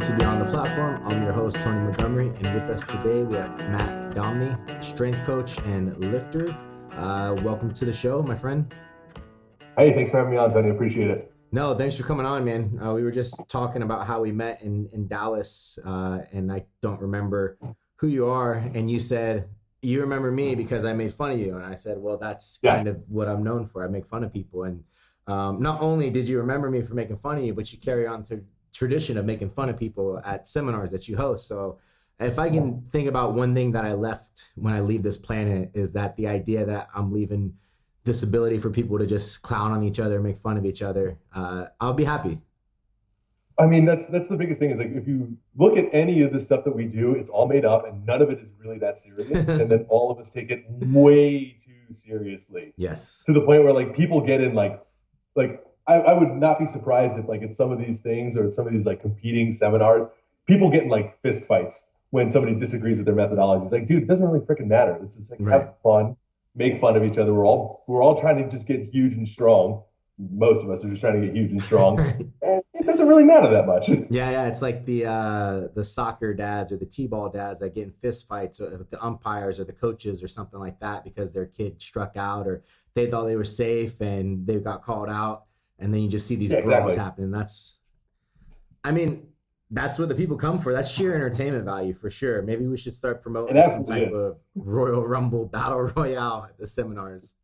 to Beyond the Platform. I'm your host, Tony Montgomery, and with us today we have Matt Domney, strength coach and lifter. Welcome to the show, my friend. Hey, thanks for having me on, Tony. Appreciate it. No, thanks for coming on, man. We were just talking about how we met in Dallas, and I don't remember who you are, and you said, you remember me because I made fun of you, and I said, well, that's kind of what I'm known for. I make fun of people, and not only did you remember me for making fun of you, but you carry on the tradition of making fun of people at seminars that you host. So if I can think about one thing that I left when I leave this planet, is that the idea that I'm leaving this ability for people to just clown on each other, make fun of each other, I'll be happy. I mean, that's the biggest thing is, like, if you look at any of the stuff that we do, it's all made up and none of it is really that serious. And then all of us take it way too seriously. Yes. To the point where, like, people get in like I would not be surprised if, like, at some of these things or at some of these like competing seminars, people get in like fist fights when somebody disagrees with their methodology. It's like, dude, it doesn't really freaking matter. This is like, have fun, make fun of each other. We're all trying to just get huge and strong. Most of us are just trying to get huge and strong. And it doesn't really matter that much. Yeah. It's like the soccer dads or the t-ball dads that get in fist fights with the umpires or the coaches or something like that because their kid struck out or they thought they were safe and they got called out. And then you just see these brawls happening. That's what the people come for. That's sheer entertainment value for sure. Maybe we should start promoting some type of Royal Rumble Battle Royale at the seminars.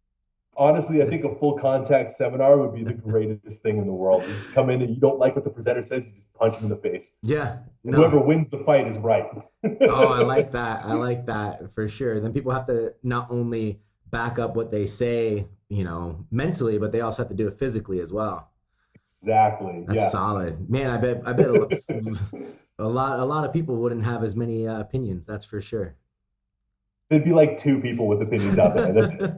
Honestly, I think a full contact seminar would be the greatest thing in the world. You just come in and you don't like what the presenter says, you just punch him in the face. Yeah. No. Whoever wins the fight is right. Oh, I like that. I like that for sure. Then people have to not only back up what they say, mentally, but they also have to do it physically as well. Exactly. That's solid, man. I bet a lot of people wouldn't have as many opinions. That's for sure. There'd be like two people with opinions out there. That's it.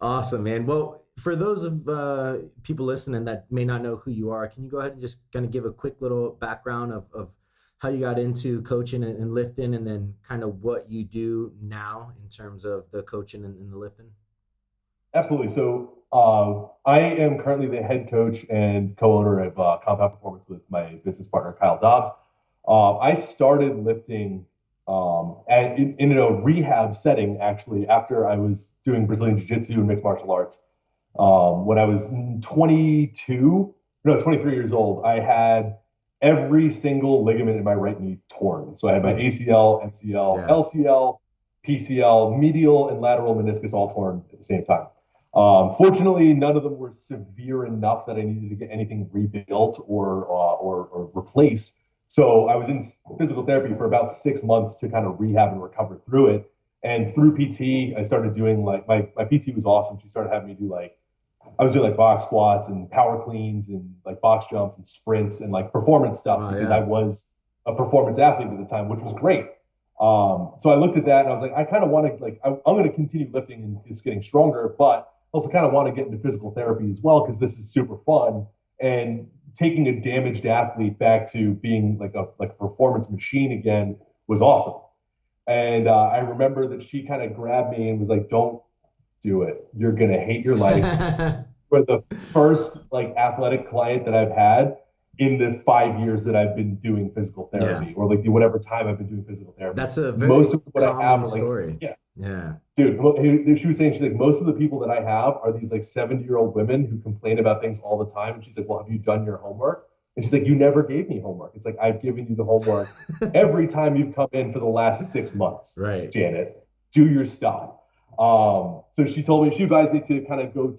Awesome, man. Well, for those of people listening that may not know who you are, can you go ahead and just kind of give a quick little background of how you got into coaching and lifting, and then kind of what you do now in terms of the coaching and the lifting? Absolutely. So I am currently the head coach and co-owner of Compound Performance with my business partner, Kyle Dobbs. I started lifting in a rehab setting, actually, after I was doing Brazilian Jiu-Jitsu and mixed martial arts. When I was 23 years old, I had every single ligament in my right knee torn. So I had my ACL, MCL, LCL, PCL, medial and lateral meniscus all torn at the same time. Fortunately, none of them were severe enough that I needed to get anything rebuilt or replaced. So I was in physical therapy for about 6 months to kind of rehab and recover through it. And through PT, I started doing like my PT was awesome. She started having me do I was doing box squats and power cleans and box jumps and sprints and performance stuff because I was a performance athlete at the time, which was great. So I looked at that and I was like, I kind of want to I'm going to continue lifting and just getting stronger, but also kind of want to get into physical therapy as well because this is super fun. And taking a damaged athlete back to being like a performance machine again was awesome. And I remember that she kind of grabbed me and was like, don't do it. You're going to hate your life. For the first athletic client that I've had in the 5 years that I've been doing physical therapy or whatever time I've been doing physical therapy. That's a very most of what common I have story. Yeah. Dude, she was saying, she's like, most of the people that I have are these 70-year-old women who complain about things all the time. And she's like, well, have you done your homework? And she's like, you never gave me homework. It's like, I've given you the homework every time you've come in for the last 6 months. Right. Janet, do your stuff. So she advised me to kind of go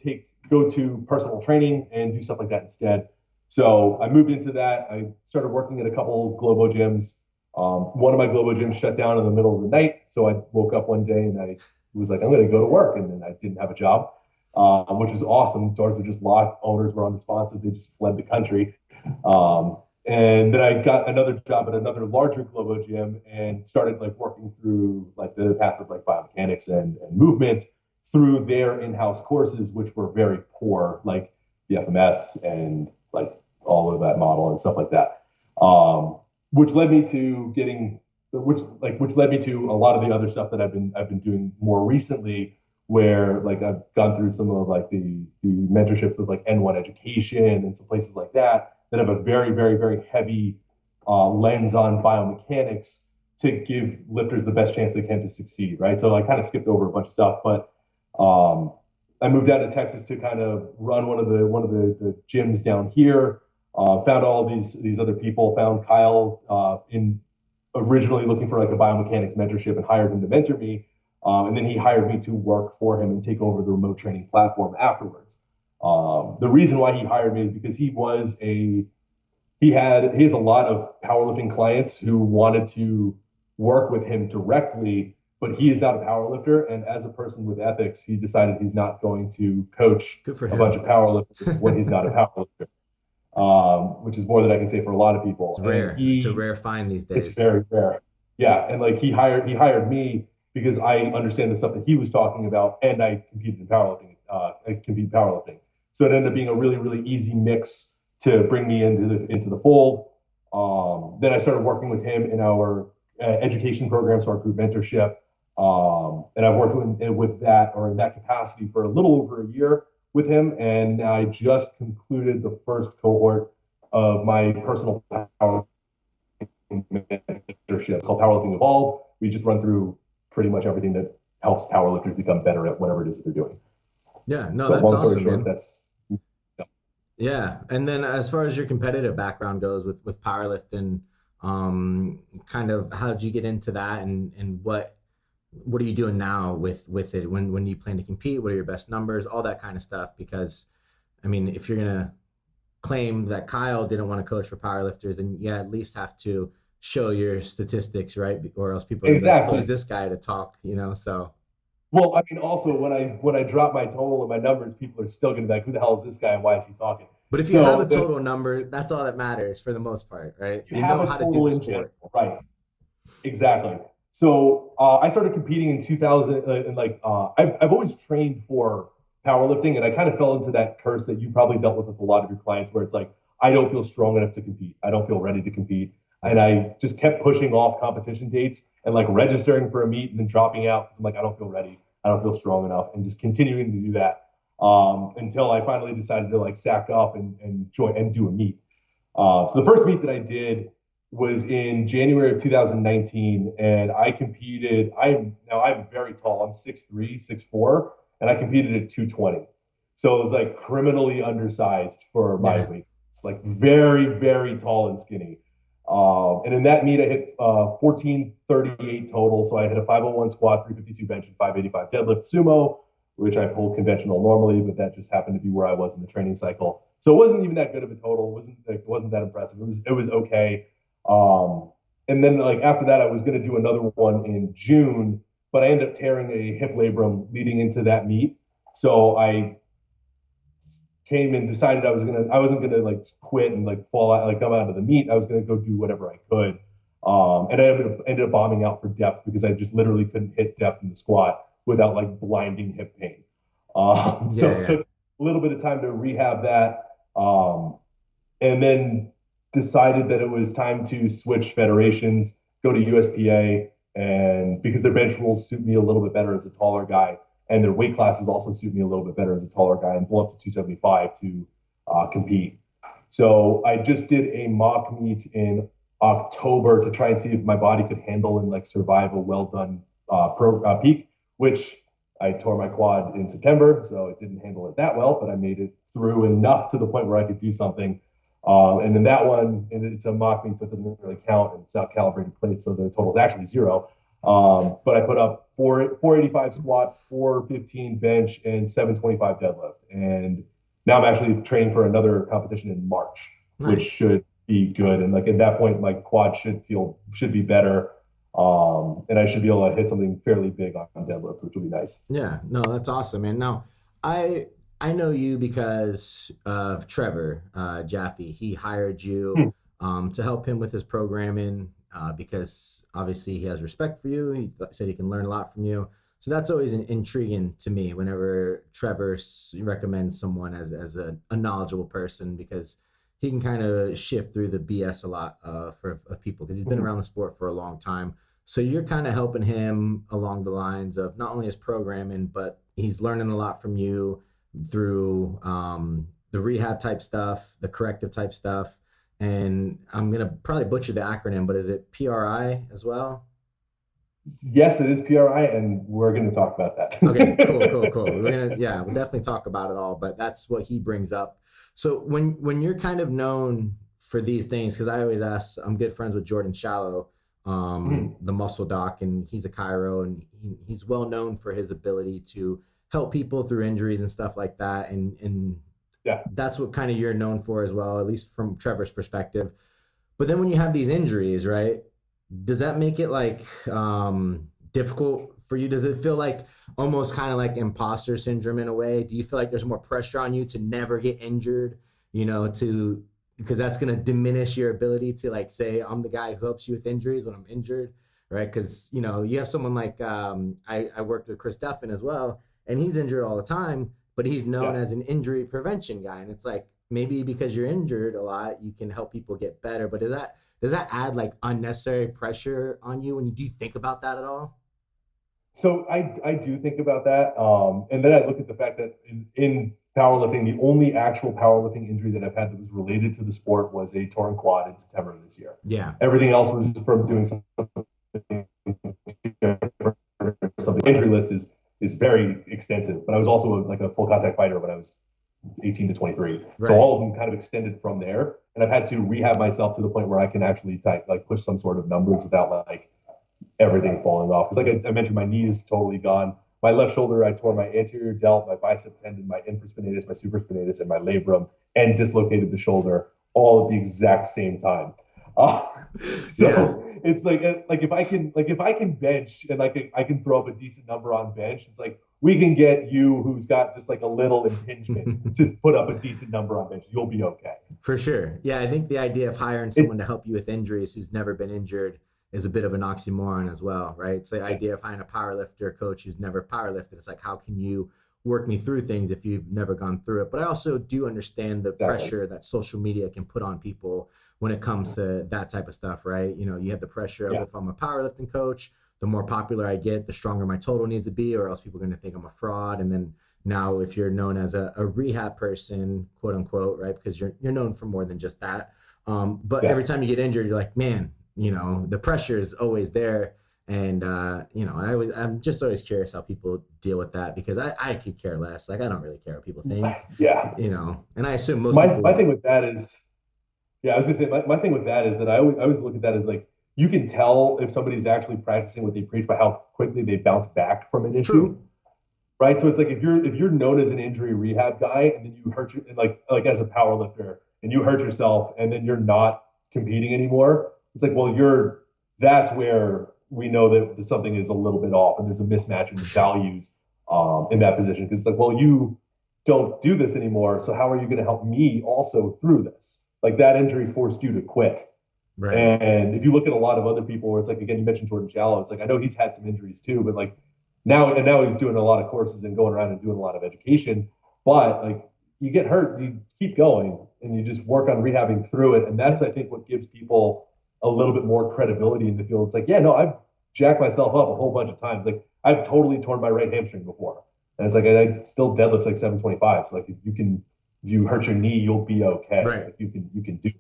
to personal training and do stuff like that instead. So I moved into that. I started working at a couple Globo gyms. One of my Globo gyms shut down in the middle of the night. So I woke up one day and I was like, I'm going to go to work. And then I didn't have a job, which was awesome. Doors were just locked. Owners were unresponsive. They just fled the country. And then I got another job at another larger Globo gym and started working through the path of biomechanics and movement through their in-house courses, which were very poor, like the FMS and all of that model and stuff like that. Which led me to which led me to a lot of the other stuff that I've been doing more recently, where I've gone through some of the mentorships with N1 Education and some places like that, that have a very, very, very heavy lens on biomechanics to give lifters the best chance they can to succeed, right? So I kind of skipped over a bunch of stuff, but I moved out to Texas to kind of run one of the gyms down here. Found all these other people. Found Kyle in originally looking for like a biomechanics mentorship and hired him to mentor me. And then he hired me to work for him and take over the remote training platform afterwards. The reason why he hired me is because he has a lot of powerlifting clients who wanted to work with him directly, but he is not a powerlifter. And as a person with ethics, he decided he's not going to coach a bunch of powerlifters when he's not a powerlifter. Which is more than I can say for a lot of people. It's rare. It's a rare find these days. It's very rare. Yeah, and like he hired me because I understand the stuff that he was talking about, and I competed in powerlifting. Powerlifting, so it ended up being a really, really easy mix to bring me into the fold. Then I started working with him in our education programs, so our group mentorship, and I've worked with that or in that capacity for a little over a year with him, and I just concluded the first cohort of my personal powerlifting mentorship called Powerlifting Evolved. We just run through pretty much everything that helps powerlifters become better at whatever it is that they're doing. Yeah, no, so that's awesome, man. That's yeah. And then as far as your competitive background goes with powerlifting, kind of how did you get into that, and what are you doing now with it? When you plan to compete, what are your best numbers, all that kind of stuff? Because I mean, if you're gonna claim that Kyle didn't want to coach for powerlifters, then you at least have to show your statistics, right? Or else people are exactly like, who's this guy to talk, so. Well, I mean, also when I drop my total and my numbers, people are still gonna be like, who the hell is this guy and why is he talking? But if you have a total number, that's all that matters for the most part, right? You know how to do the sport, right? Exactly. So I started competing in 2000, and I've always trained for powerlifting, and I kind of fell into that curse that you probably dealt with a lot of your clients, where it's like, I don't feel strong enough to compete. I don't feel ready to compete. And I just kept pushing off competition dates and like registering for a meet and then dropping out because I'm like, I don't feel ready. I don't feel strong enough, and just continuing to do that until I finally decided to like sack up and join and do a meet. So the first meet that I did was in January of 2019, and I competed. I'm very tall. I'm 6'3", 6'4", and I competed at 220. So it was like criminally undersized for my weight. It's like very, very tall and skinny. And in that meet, I hit 1438 total. So I hit a 501 squat, 352 bench, and 585 deadlift sumo, which I pulled conventional normally, but that just happened to be where I was in the training cycle. So it wasn't even that good of a total. It wasn't that impressive. It was okay. And then like after that, I was going to do another one in June, but I ended up tearing a hip labrum leading into that meet. So I came and decided I wasn't gonna like quit and like fall out, like come out of the meet. I was gonna go do whatever I could. And I ended up bombing out for depth because I just literally couldn't hit depth in the squat without like blinding hip pain. It took a little bit of time to rehab that. And then decided that it was time to switch federations, go to USPA, and because their bench rules suit me a little bit better as a taller guy, and their weight classes also suit me a little bit better as a taller guy, and blow up to 275 to compete. So I just did a mock meet in October to try and see if my body could handle and like survive a well done peak, which I tore my quad in September, so it didn't handle it that well, but I made it through enough to the point where I could do something. And then that one, and it's a mock meet, so it doesn't really count, and it's not calibrated plates, so the total is actually 0. But I put up 485 squat, 415 bench, and 725 deadlift. And now I'm actually training for another competition in March, which should be good. And like at that point, my quad should be better. And I should be able to hit something fairly big on deadlift, which will be nice. Yeah, no, that's awesome, man. Now, I know you because of Trevor Jaffe. He hired you to help him with his programming because obviously he has respect for you. He said he can learn a lot from you. So that's always intriguing to me whenever Trevor recommends someone as a knowledgeable person, because he can kind of shift through the BS a lot for people, because he's been around the sport for a long time. So you're kind of helping him along the lines of not only his programming, but he's learning a lot from you through the rehab type stuff, the corrective type stuff, and I'm gonna probably butcher the acronym, but is it PRI as well? Yes, it is PRI, and we're going to talk about Okay, cool. that. We'll definitely talk about it all, but that's what he brings up. So when you're kind of known for these things, because I always ask, I'm good friends with Jordan Shallow, the muscle doc, and he's a chiro, and he's well known for his ability to help people through injuries and stuff like that, and Yeah. that's what kind of you're known for as well, at least from Trevor's perspective. But then when you have these injuries, right? Does that make it like difficult for you? Does it feel like almost kind of like imposter syndrome in a way? Do you feel like there's more pressure on you to never get injured, to because that's going to diminish your ability to like say, I'm the guy who helps you with injuries when I'm injured, right? Because, you have someone like I worked with Chris Duffin as well, and he's injured all the time, but he's known as an injury prevention guy. And it's like, maybe because you're injured a lot, you can help people get better. But does that add like unnecessary pressure on you when you do think about that at all? So I do think about that. And then I look at the fact that in powerlifting, the only actual powerlifting injury that I've had that was related to the sport was a torn quad in September of this year. Yeah. Everything else was from doing something. The injury list is very extensive, but I was also like a full contact fighter when I was 18 to 23. Right. So all of them kind of extended from there. And I've had to rehab myself to the point where I can actually like push some sort of numbers without like everything falling off. Because like I mentioned, my knee is totally gone. My left shoulder, I tore my anterior delt, my bicep tendon, my infraspinatus, my supraspinatus, and my labrum, and dislocated the shoulder all at the exact same time. So it's like if I can bench and I can throw up a decent number on bench, it's like we can get you who's got just like a little impingement to put up a decent number on bench. You'll be okay. For sure. Yeah, I think the idea of hiring someone to help you with injuries who's never been injured is a bit of an oxymoron as well, right? It's the idea of hiring a powerlifter coach who's never powerlifted. It's like, how can you work me through things if you've never gone through it? But I also do understand the pressure that social media can put on people when it comes to that type of stuff, right? You have the pressure of if I'm a powerlifting coach, the more popular I get, the stronger my total needs to be, or else people are going to think I'm a fraud. And then now if you're known as a rehab person, quote unquote, right? Because you're known for more than just that. But every time you get injured, you're like, man, the pressure is always there. And, I'm just always curious how people deal with that, because I could care less. Like, I don't really care what people think, and I assume most people. My thing with that is, I was gonna say, my thing with that is that I always look at that as like, you can tell if somebody's actually practicing what they preach by how quickly they bounce back from an issue. True. Right. So it's like, if you're known as an injury rehab guy, and then you hurt you, like as a power lifter, and you hurt yourself, and then you're not competing anymore, it's like, well, that's where we know that something is a little bit off, and there's a mismatch in the values in that position. Because it's like, well, you don't do this anymore, so how are you going to help me also through this? Like, that injury forced you to quit. Right. And if you look at a lot of other people, where it's like, again, you mentioned Jordan Shallow, it's like, I know he's had some injuries too, but like now he's doing a lot of courses and going around and doing a lot of education. But like, you get hurt, you keep going, and you just work on rehabbing through it. And that's, I think, what gives people a little bit more credibility in the field. It's like, I've jacked myself up a whole bunch of times. Like, I've totally torn my right hamstring before. And it's like, I still deadlift like 725. So like, if you hurt your knee, you'll be okay. Right. Like, you can do it.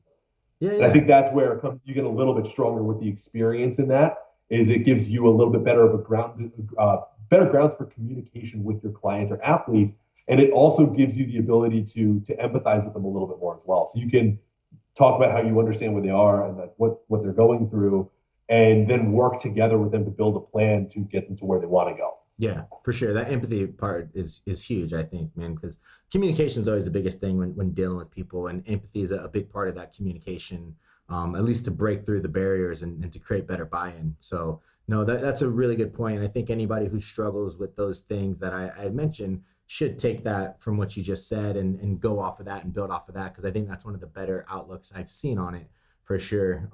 Yeah. And I think that's where you get a little bit stronger with the experience in that, is it gives you a little bit better of a better grounds for communication with your clients or athletes. And it also gives you the ability to empathize with them a little bit more as well. So you can talk about how you understand where they are and like what they're going through, and then work together with them to build a plan to get them to where they want to go. Yeah, for sure. That empathy part is huge, I think, man, because communication is always the biggest thing when dealing with people, and empathy is a big part of that communication, at least to break through the barriers and to create better buy-in. So no, that's a really good point. And I think anybody who struggles with those things that I had mentioned should take that from what you just said and go off of that and build off of that, because I think that's one of the better outlooks I've seen on it, for sure.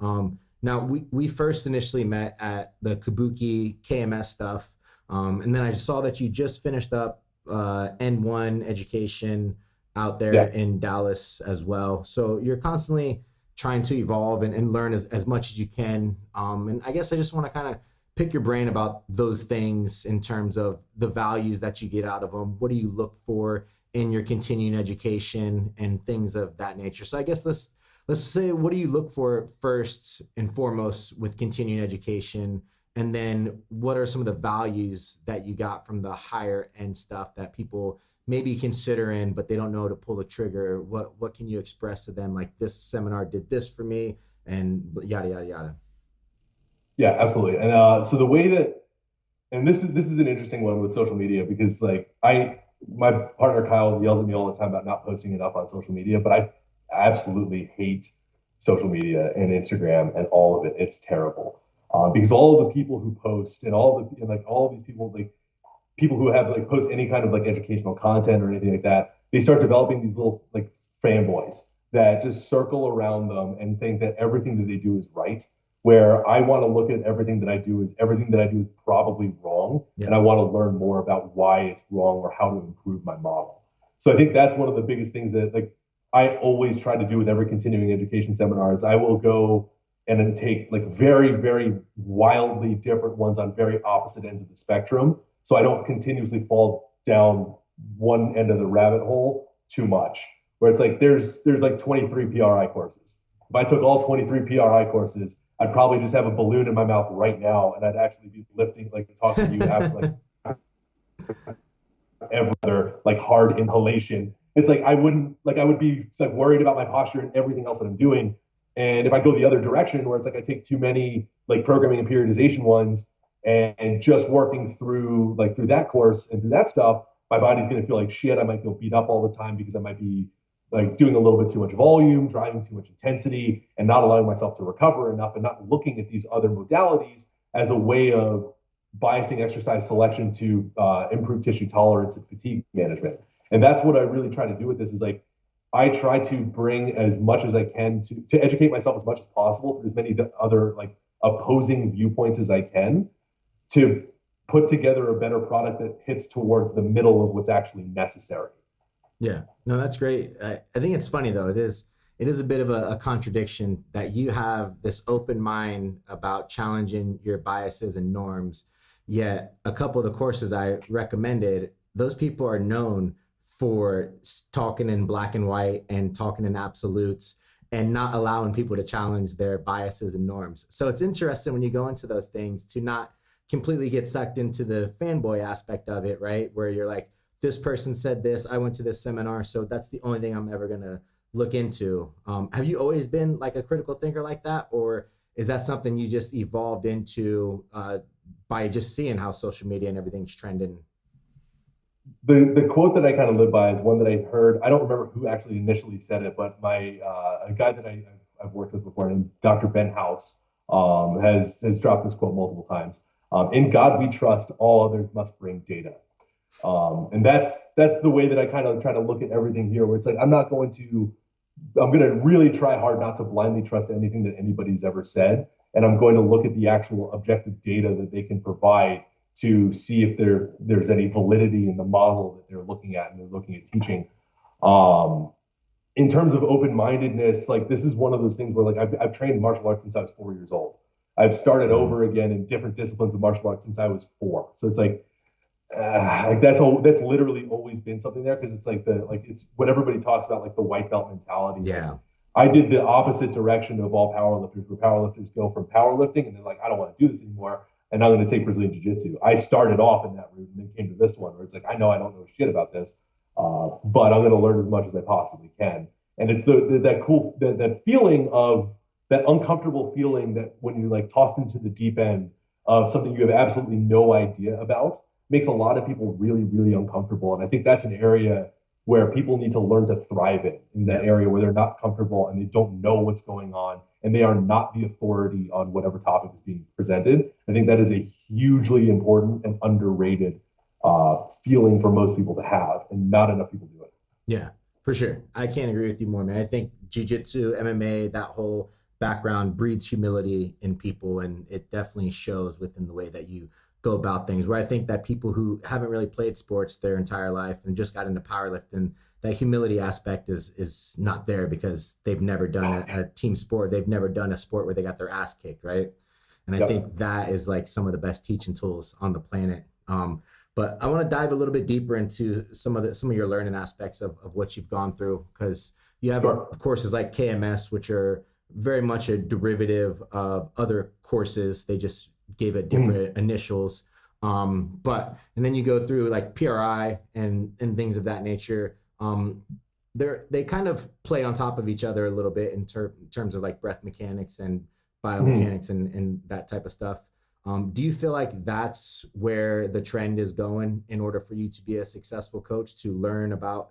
Now, we first initially met at the Kabuki KMS stuff. And then I saw that you just finished up N1 education out there in Dallas as well. So you're constantly trying to evolve and learn as much as you can. And I guess I just want to kind of pick your brain about those things in terms of the values that you get out of them. What do you look for in your continuing education and things of that nature. So I guess let's say, what do you look for first and foremost with continuing education? And then what are some of the values that you got from the higher end stuff that people may be considering, but they don't know to pull the trigger? What can you express to them? Like, this seminar did this for me, and yada, yada, yada. Yeah, absolutely. And so the way that, and this is an interesting one with social media, because like my partner Kyle yells at me all the time about not posting enough on social media, but I absolutely hate social media and Instagram and all of it. It's terrible. Because all of the people who post and all these people, like people who have like post any kind of like educational content or anything like that, they start developing these little like fanboys that just circle around them and think that everything that they do is right. Where I want to look at everything that I do is probably wrong, yeah. And I want to learn more about why it's wrong or how to improve my model. So I think that's one of the biggest things that like I always try to do with every continuing education seminar is I will go and then take like very, very wildly different ones on very opposite ends of the spectrum. So I don't continuously fall down one end of the rabbit hole too much, where it's like, there's like 23 PRI courses. If I took all 23 PRI courses, I'd probably just have a balloon in my mouth right now, and I'd actually be lifting, like talking to you after like every other like hard inhalation. It's like I would be like worried about my posture and everything else that I'm doing. And if I go the other direction, where it's like I take too many like programming and periodization ones and just working through that course and through that stuff, my body's going to feel like shit. I might feel beat up all the time because I might be like doing a little bit too much volume, driving too much intensity, and not allowing myself to recover enough, and not looking at these other modalities as a way of biasing exercise selection to improve tissue tolerance and fatigue management. And that's what I really try to do with this is like, I try to bring as much as I can to educate myself as much as possible through as many other like opposing viewpoints as I can to put together a better product that hits towards the middle of what's actually necessary. Yeah, no, that's great. I think it's funny though. It is a bit of a contradiction that you have this open mind about challenging your biases and norms. Yet a couple of the courses I recommended, those people are known for talking in black and white and talking in absolutes and not allowing people to challenge their biases and norms. So it's interesting when you go into those things to not completely get sucked into the fanboy aspect of it, right? Where you're like, this person said this, I went to this seminar, so that's the only thing I'm ever going to look into. Have you always been like a critical thinker like that? Or is that something you just evolved into by just seeing how social media and everything's trending? The quote that I kind of live by is one that I heard. I don't remember who actually initially said it, but a guy that I've worked with before named Dr. Ben House has dropped this quote multiple times. In God we trust, all others must bring data. And that's the way that I kind of try to look at everything here, where it's like I'm going to really try hard not to blindly trust anything that anybody's ever said. And I'm going to look at the actual objective data that they can provide to see if there's any validity in the model that they're looking at and they're looking at teaching. In terms of open-mindedness, like this is one of those things where like I've trained martial arts since I was 4 years old. I've started over again in different disciplines of martial arts since I was 4. So it's like that's literally always been something there, because it's like it's what everybody talks about, like the white belt mentality. Yeah. Like, I did the opposite direction of all powerlifters, where powerlifters go from powerlifting and they're like, I don't want to do this anymore, and I'm going to take Brazilian Jiu-Jitsu. I started off in that route and then came to this one where it's like, I know I don't know shit about this, but I'm going to learn as much as I possibly can. And it's that feeling of that uncomfortable feeling that when you're like tossed into the deep end of something you have absolutely no idea about makes a lot of people really, really uncomfortable. And I think that's an area where people need to learn to thrive in that area where they're not comfortable and they don't know what's going on and they are not the authority on whatever topic is being presented. I think that is a hugely important and underrated feeling for most people to have, and not enough people do it. Yeah, for sure. I can't agree with you more, man. I think jiu-jitsu, MMA, that whole background breeds humility in people, and it definitely shows within the way that you go about things, where I think that people who haven't really played sports their entire life and just got into powerlifting, that humility aspect is not there because they've never done a team sport. They've never done a sport where they got their ass kicked, right? And I think that is like some of the best teaching tools on the planet. But I want to dive a little bit deeper into some of your learning aspects of what you've gone through, because you have courses like KMS, which are very much a derivative of other courses. They just gave it different initials. And then you go through like PRI and things of that nature. They kind of play on top of each other a little bit in terms of like breath mechanics and biomechanics and that type of stuff. Do you feel like that's where the trend is going in order for you to be a successful coach, to learn about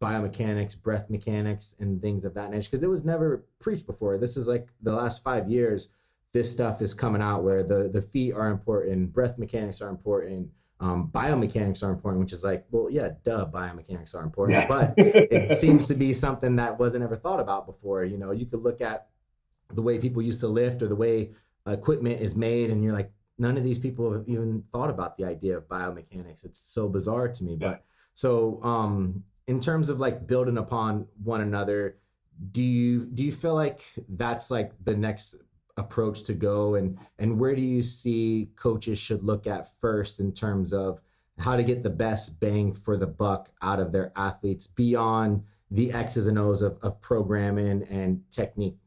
biomechanics, breath mechanics, and things of that nature? Because it was never preached before. This is like the last 5 years, this stuff is coming out where the feet are important, breath mechanics are important, biomechanics are important, which is like, well, yeah, duh, biomechanics are important, but it seems to be something that wasn't ever thought about before. You know, you could look at the way people used to lift or the way equipment is made, and you're like, none of these people have even thought about the idea of biomechanics. It's so bizarre to me. But so in terms of like building upon one another, do you feel like that's like the next approach to go, and where do you see coaches should look at first in terms of how to get the best bang for the buck out of their athletes beyond the X's and O's of programming and technique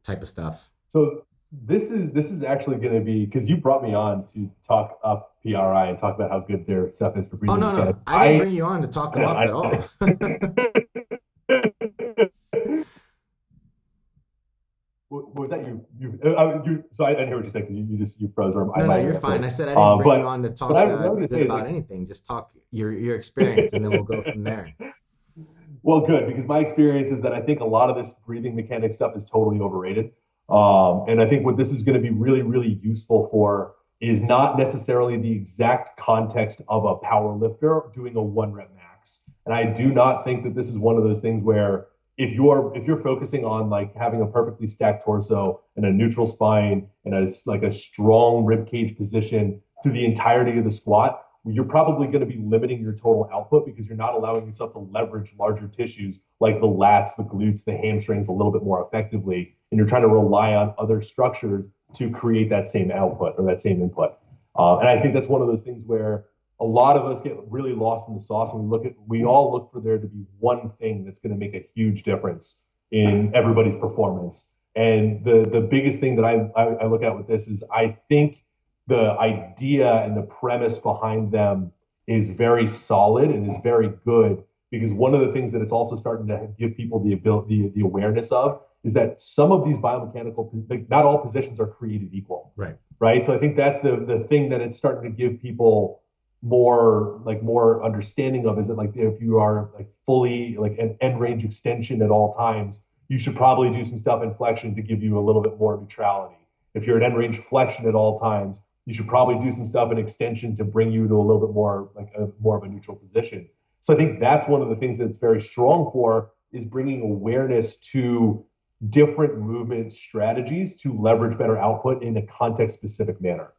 type of stuff? So this is actually going to be, because you brought me on to talk up PRI and talk about how good their stuff is for breathing. Oh, no, I didn't bring you on to talk them up at all. What was that? So I didn't hear what you said, because you froze. Or no, you're fine. I said I didn't bring you on to talk about anything. Just talk your experience, and then we'll go from there. Well, good, because my experience is that I think a lot of this breathing mechanic stuff is totally overrated. And I think what this is going to be really, really useful for is not necessarily the exact context of a power lifter doing a 1 rep max. And I do not think that this is one of those things where if you're focusing on like having a perfectly stacked torso and a neutral spine and a strong rib cage position through the entirety of the squat, you're probably going to be limiting your total output, because you're not allowing yourself to leverage larger tissues like the lats, the glutes, the hamstrings a little bit more effectively. And you're trying to rely on other structures to create that same output or that same input. And I think that's one of those things where a lot of us get really lost in the sauce, and we all look for there to be one thing that's going to make a huge difference in everybody's performance. And the biggest thing that I look at with this is, I think the idea and the premise behind them is very solid and is very good, because one of the things that it's also starting to give people the awareness of is that some of these biomechanical, like, not all positions are created equal. Right. So I think that's the thing that it's starting to give people more understanding of, is that like, if you are like fully like an end range extension at all times, you should probably do some stuff in flexion to give you a little bit more neutrality. If you're at end range flexion at all times, you should probably do some stuff in extension to bring you to a little bit more like more of a neutral position. So I think that's one of the things that it's very strong for, is bringing awareness to different movement strategies to leverage better output in a context specific manner.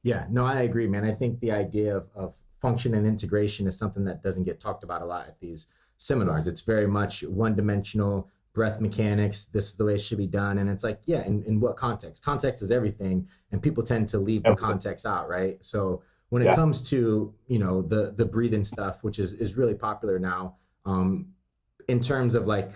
Yeah, no, I agree, man. I think the idea of function and integration is something that doesn't get talked about a lot at these seminars. It's very much one-dimensional breath mechanics. This is the way it should be done. And it's like, yeah, in what context? Context is everything. And people tend to leave the context out, right? So when it comes to, you know, the breathing stuff, which is really popular now, in terms of like,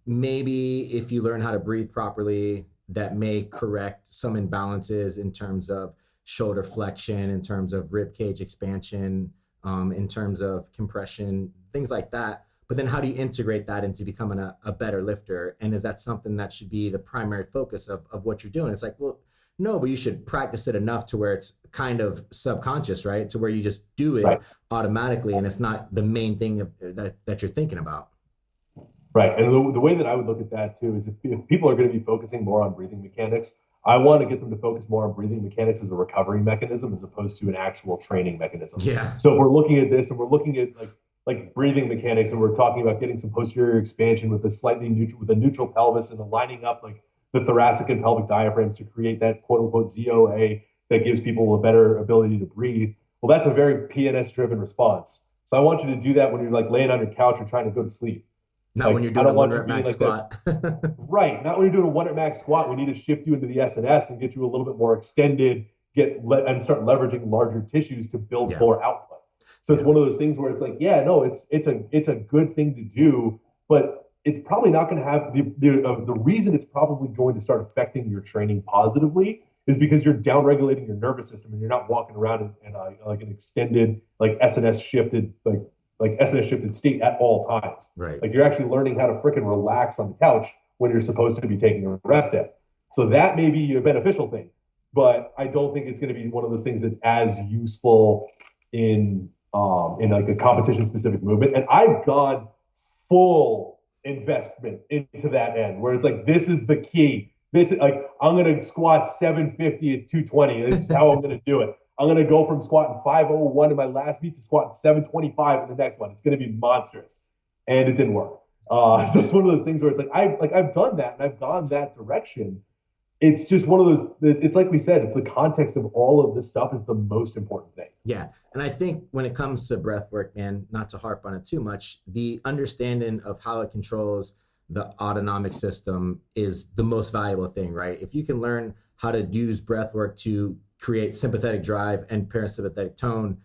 maybe if you learn how to breathe properly, that may correct some imbalances in terms of shoulder flexion, in terms of rib cage expansion, in terms of compression, things like that. But then how do you integrate that into becoming a better lifter? And is that something that should be the primary focus of what you're doing? It's like, well, no, but you should practice it enough to where it's kind of subconscious, right? To where you just do it automatically, and it's not the main thing that you're thinking about. Right. And the way that I would look at that too is, if people are going to be focusing more on breathing mechanics, I want to get them to focus more on breathing mechanics as a recovery mechanism, as opposed to an actual training mechanism. Yeah. So if we're looking at this and we're looking at like breathing mechanics, and we're talking about getting some posterior expansion with a neutral pelvis, and aligning up like the thoracic and pelvic diaphragms to create that quote unquote ZOA that gives people a better ability to breathe. Well, that's a very PNS driven response. So I want you to do that when you're like laying on your couch or trying to go to sleep. Not when you're doing a 1 rep max squat. Right. Not when you're doing a 1 rep max squat. We need to shift you into the SNS and get you a little bit more extended, and start leveraging larger tissues to build more output. So it's one of those things where it's like, yeah, no, it's a good thing to do, but it's probably not going to have the reason it's probably going to start affecting your training positively is because you're down regulating your nervous system and you're not walking around in like an extended like SNS shifted state at all times. Right. Like you're actually learning how to freaking relax on the couch when you're supposed to be taking a rest day. So that may be a beneficial thing, but I don't think it's going to be one of those things that's as useful in like a competition specific movement. And I've gone full investment into that end where it's like, this is the key. This is like, I'm going to squat 750 at 220. This is how I'm going to do it. I'm going to go from squatting 501 in my last meet to squatting 725 in the next one. It's going to be monstrous. And it didn't work. So it's one of those things where it's like, I've done that and I've gone that direction. It's just one of those, it's like we said, it's the context of all of this stuff is the most important thing. Yeah. And I think when it comes to breath work, man, not to harp on it too much, the understanding of how it controls the autonomic system is the most valuable thing, right? If you can learn how to use breath work to create sympathetic drive and parasympathetic tone,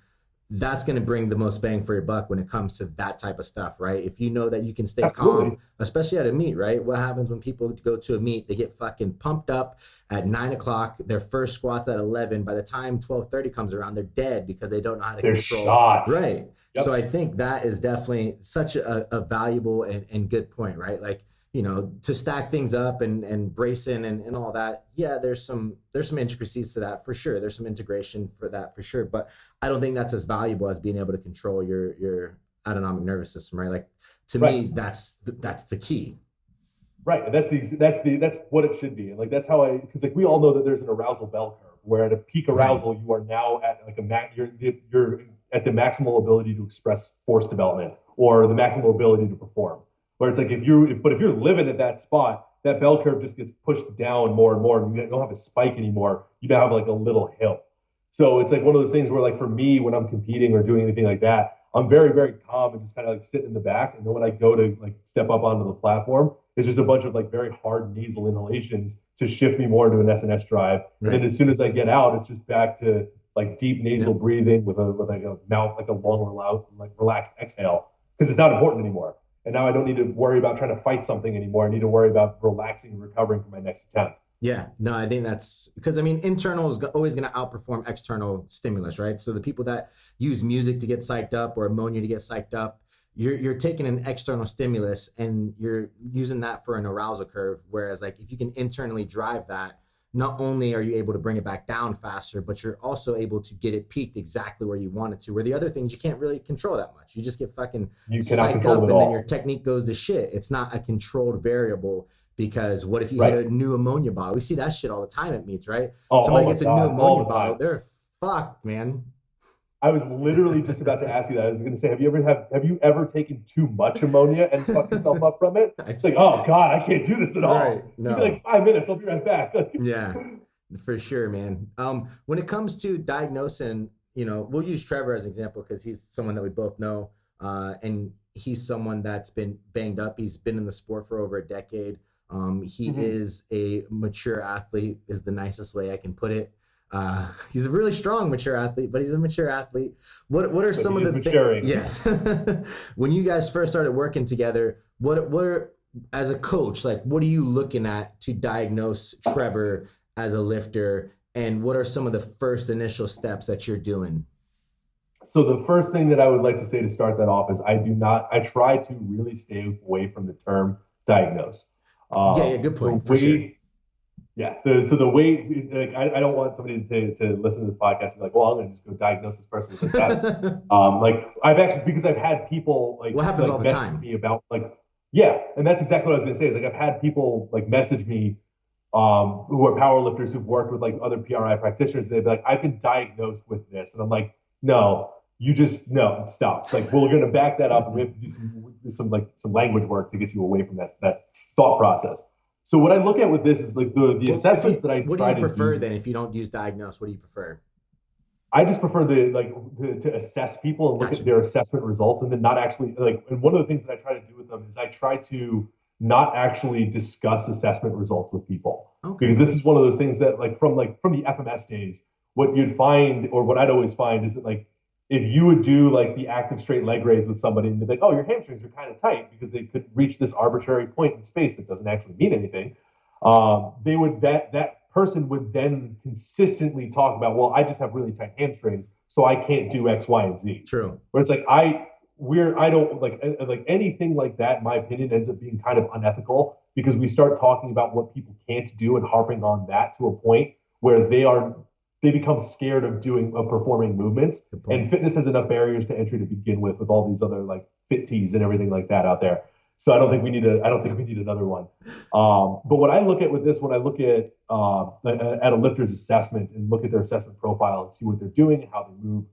that's going to bring the most bang for your buck when it comes to that type of stuff, right? If you know that you can stay calm, especially at a meet, right? What happens when people go to a meet, they get fucking pumped up at 9 o'clock, their first squat's at 11. By the time 12:30 comes around, they're dead because they don't know how to control. Shots. Right. Yep. So I think that is definitely such a valuable and good point, right? Like, you know, to stack things up and bracing and all that. Yeah, there's some intricacies to that for sure. There's some integration for that for sure. But I don't think that's as valuable as being able to control your autonomic nervous system, right? Like to me, that's the key. Right. And that's what it should be. And like, that's how because like we all know that there's an arousal bell curve where at a peak arousal, you are now at like you're at the maximal ability to express force development or the maximal ability to perform. Where it's like if you're living at that spot, that bell curve just gets pushed down more and more, and you don't have a spike anymore. You now have like a little hill. So it's like one of those things where like for me, when I'm competing or doing anything like that, I'm very, very calm and just kind of like sit in the back. And then when I go to like step up onto the platform, it's just a bunch of like very hard nasal inhalations to shift me more into an SNS drive. Right. And then as soon as I get out, it's just back to like deep nasal breathing with like a mouth, like a long, relaxed exhale, because it's not important anymore. And now I don't need to worry about trying to fight something anymore. I need to worry about relaxing and recovering for my next attempt. Yeah, no, I think that's because, I mean, internal is always going to outperform external stimulus, right? So the people that use music to get psyched up or ammonia to get psyched up, you're taking an external stimulus and you're using that for an arousal curve. Whereas like if you can internally drive that, not only are you able to bring it back down faster, but you're also able to get it peaked exactly where you want it to. Where the other things you can't really control that much. You just get fucking psyched up and then your technique goes to shit. It's not a controlled variable because what if you hit a new ammonia bottle? We see that shit all the time at meets, right? Somebody gets a new ammonia bottle, they're fucked, man. I was literally just about to ask you that. I was going to say, have you ever taken too much ammonia and fucked yourself up from it? It's like, oh God, I can't do this at all. Right. No. Give me like 5 minutes. I'll be right back. Yeah, for sure, man. When it comes to diagnosing, you know, we'll use Trevor as an example because he's someone that we both know, and he's someone that's been banged up. He's been in the sport for over a decade. He is a mature athlete, is the nicest way I can put it. He's a really strong, mature athlete, but he's a mature athlete. What are some of the things? Yeah. When you guys first started working together, what are, as a coach, like, what are you looking at to diagnose Trevor as a lifter? And what are some of the first initial steps that you're doing? So the first thing that I would like to say to start that off is I try to really stay away from the term diagnose. Yeah, good point. For sure. Yeah. So the way, like, I don't want somebody to listen to this podcast and be like, well, I'm going to just go diagnose this person with that. Like because I've had people like, what happens like all the message time? Me about like, yeah. And that's exactly what I was going to say is like, I've had people like message me who are powerlifters who've worked with like other PRI practitioners. And they'd be like, I've been diagnosed with this. And I'm like, no, stop. Like, we're going to back that up and we have to do some language work to get you away from that thought process. So what I look at with this is like the assessments that I try to do. What do you prefer then if you don't use diagnose? What do you prefer? I just prefer to assess people and look at their assessment results and then not actually like, and one of the things that I try to do with them is I try to not actually discuss assessment results with people. Okay. Because this is one of those things that like from the FMS days, what you'd find or what I'd always find is that like if you would do like the active straight leg raise with somebody and be like, oh, your hamstrings are kind of tight because they could reach this arbitrary point in space that doesn't actually mean anything. They would that person would then consistently talk about, well, I just have really tight hamstrings, so I can't do X, Y, and Z. True. Where it's like I don't like anything like that. In my opinion, ends up being kind of unethical because we start talking about what people can't do and harping on that to a point where they become scared of performing movements. And fitness has enough barriers to entry to begin with all these other like fit tees and everything like that out there. So I don't think we need another one. But what I look at with this, when I look at a lifter's assessment and look at their assessment profile and see what they're doing and how they move,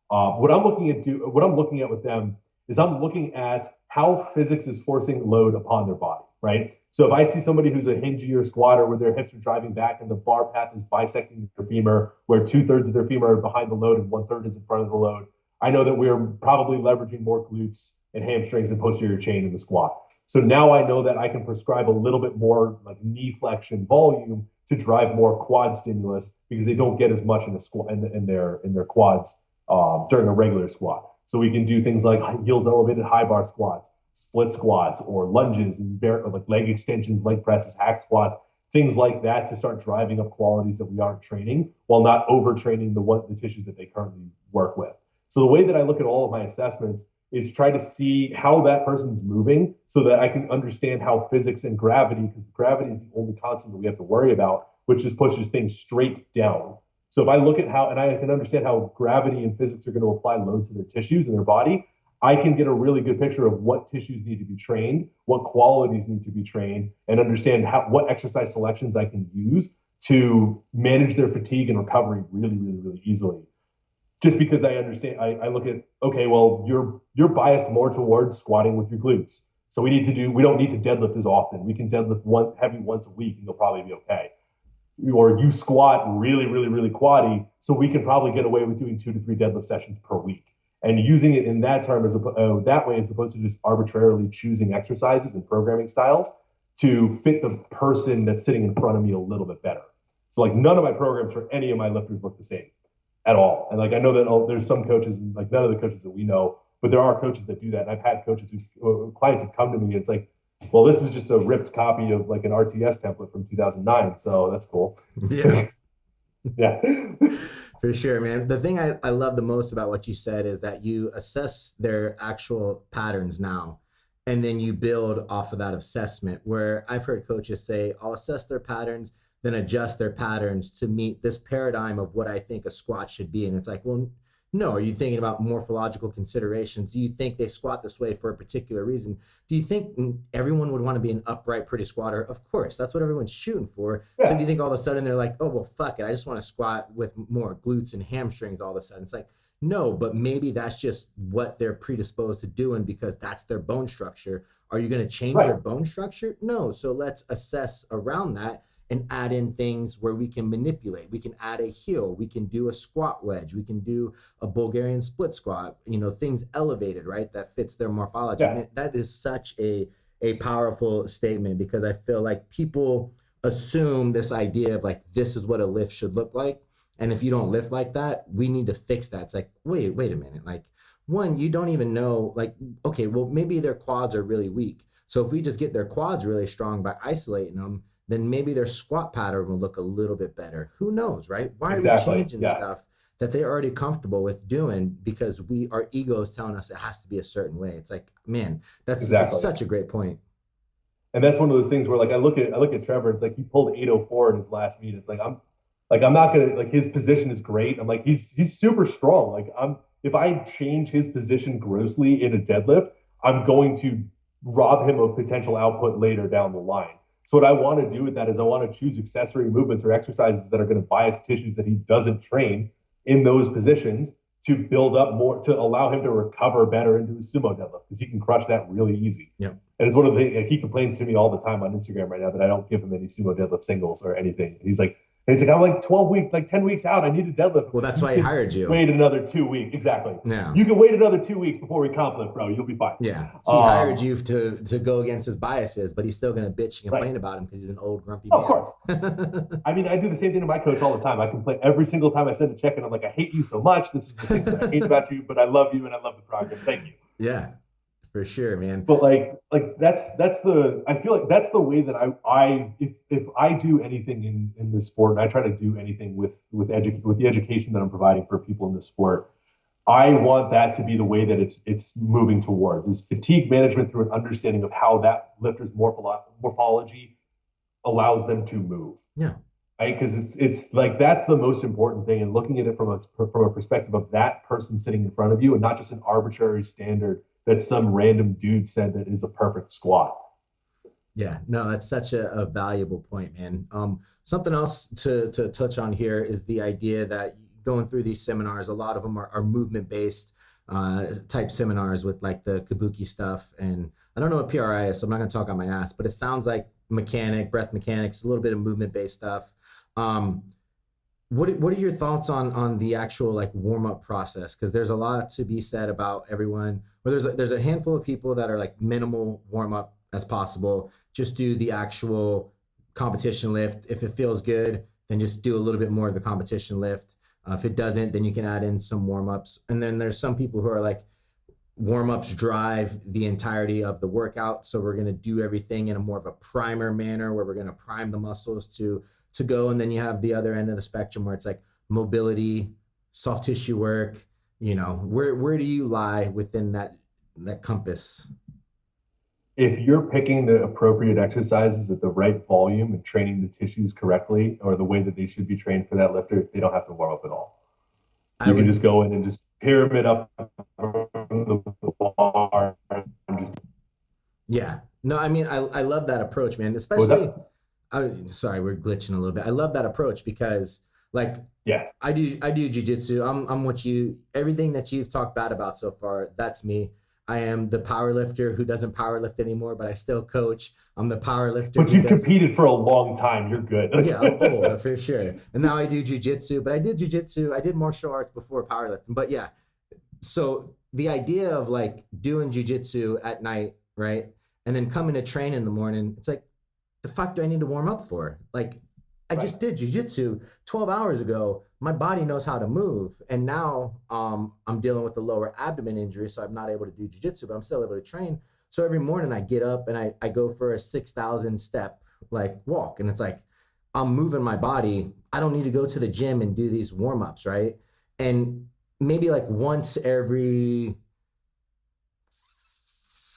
what I'm looking at with them is I'm looking at how physics is forcing load upon their body, right? So if I see somebody who's a hingy or squatter where their hips are driving back and the bar path is bisecting their femur, where 2/3 of their femur are behind the load and 1/3 is in front of the load, I know that we're probably leveraging more glutes and hamstrings and posterior chain in the squat. So now I know that I can prescribe a little bit more like knee flexion volume to drive more quad stimulus because they don't get as much in a squat in their quads during a regular squat. So we can do things like heels elevated high bar squats, split squats, or lunges and like leg extensions, leg presses, hack squats, things like that to start driving up qualities that we aren't training while not overtraining the tissues that they currently work with. So the way that I look at all of my assessments is try to see how that person's moving so that I can understand how physics and gravity, because gravity is the only constant that we have to worry about, which just pushes things straight down. So if I look at how, and I can understand how gravity and physics are going to apply load to their tissues and their body, I can get a really good picture of what tissues need to be trained, what qualities need to be trained, and understand what exercise selections I can use to manage their fatigue and recovery really, really, really easily. Just because I understand, I look at, okay, well, you're biased more towards squatting with your glutes. So we don't need to deadlift as often. We can deadlift heavy once a week and you'll probably be okay. Or you squat really, really, really quaddy, so we can probably get away with doing 2 to 3 deadlift sessions per week. And using it in that term that way, as opposed to just arbitrarily choosing exercises and programming styles to fit the person that's sitting in front of me a little bit better. So like none of my programs for any of my lifters look the same at all. And like I know that there's some coaches, and like none of the coaches that we know, but there are coaches that do that. And I've had coaches clients have come to me and it's like, well, this is just a ripped copy of like an RTS template from 2009. So that's cool. Yeah. Yeah. For sure, man. The thing I love the most about what you said is that you assess their actual patterns now, and then you build off of that assessment, where I've heard coaches say, I'll assess their patterns, then adjust their patterns to meet this paradigm of what I think a squat should be. And it's like, well, no, are you thinking about morphological considerations? Do you think they squat this way for a particular reason? Do you think everyone would want to be an upright, pretty squatter? Of course, that's what everyone's shooting for. Yeah. So do you think all of a sudden they're like, oh, well, fuck it, I just want to squat with more glutes and hamstrings all of a sudden? It's like, no, but maybe that's just what they're predisposed to doing because that's their bone structure. Are you going to change their bone structure? No. So let's assess around that and add in things where we can manipulate. We can add a heel. We can do a squat wedge. We can do a Bulgarian split squat, things elevated, right? That fits their morphology. Yeah. That is such a powerful statement because I feel like people assume this idea of like, this is what a lift should look like. And if you don't lift like that, we need to fix that. It's like, wait a minute. Like, one, you don't even know, like, okay, well, maybe their quads are really weak. So if we just get their quads really strong by isolating them, then maybe their squat pattern will look a little bit better. Who knows, right? Why are we changing stuff that they're already comfortable with doing because our ego is telling us it has to be a certain way? It's like, man, that's such a great point. And that's one of those things where like I look at Trevor, it's like he pulled 804 in his last meet. It's like I'm not gonna, like, his position is great. I'm like, he's super strong. Like if I change his position grossly in a deadlift, I'm going to rob him of potential output later down the line. So what I want to do with that is I want to choose accessory movements or exercises that are going to bias tissues that he doesn't train in those positions to build up more, to allow him to recover better into his sumo deadlift because he can crush that really easy. Yep. And it's one of the things, he complains to me all the time on Instagram right now that I don't give him any sumo deadlift singles or anything. And he's like, And he's like, I'm like 12 weeks, like 10 weeks out. I need a deadlift. Well, that's You why he can hired you. wait another 2 weeks. Exactly. Yeah. You can wait another 2 weeks before we comp lift, bro. You'll be fine. Yeah. He hired you to go against his biases, but he's still going to bitch and complain right. about him because he's an old grumpy man. Of course. I mean, I do the same thing to my coach all the time. I complain every single time I send a check-in. I'm like, I hate you so much. This is the things that I hate about you, but I love you and I love the progress. Thank you. Yeah. For sure, man. But like that's the I feel like that's the way that if I do anything in this sport, and I try to do anything with the education that I'm providing for people in this sport, I want that to be the way that it's moving towards is fatigue management through an understanding of how that lifter's morphology allows them to move. Yeah. Right, because it's like that's the most important thing, and looking at it from a perspective of that person sitting in front of you, and not just an arbitrary standard that some random dude said that is a perfect squat. Yeah, no, that's such a valuable point, man. Something else to touch on here is the idea that going through these seminars, a lot of them are movement based type seminars with like the kabuki stuff, and I don't know what PRI is, so I'm not going to talk on my ass, but it sounds like breath mechanics, a little bit of movement based stuff. What are your thoughts on the actual like warm up process? Because there's a lot to be said about everyone. Or there's a handful of people that are like minimal warm up as possible. Just do the actual competition lift. If it feels good, then just do a little bit more of the competition lift. If it doesn't, then you can add in some warm ups. And then there's some people who are like warm ups drive the entirety of the workout. So we're going to do everything in a more of a primer manner where we're going to prime the muscles to go. And then you have the other end of the spectrum where it's like mobility, soft tissue work. You know, where do you lie within that compass? If you're picking the appropriate exercises at the right volume and training the tissues correctly, or the way that they should be trained for that lifter, they don't have to warm up at all. You can just go in and just pyramid up from the bar. Yeah. No, I mean, I love that approach, man. Especially, sorry, we're glitching a little bit. I love that approach because, like, yeah, I do jiu-jitsu. I'm what everything that you've talked bad about so far, that's me. I am the power lifter who doesn't power lift anymore, but I still coach. I'm the power lifter. But you've competed for a long time. You're good. Yeah, I'm old for sure. And now I do jiu-jitsu, but I did jiu-jitsu. I did martial arts before powerlifting. But yeah, so the idea of like doing jiu-jitsu at night, right? And then coming to train in the morning, it's like, the fuck do I need to warm up for? Like, I just did jiu-jitsu 12 hours ago. My body knows how to move. And now I'm dealing with a lower abdomen injury, so I'm not able to do jiu-jitsu, but I'm still able to train. So every morning I get up and I go for a 6,000 step like walk. And it's like, I'm moving my body. I don't need to go to the gym and do these warm-ups, right? And maybe like once every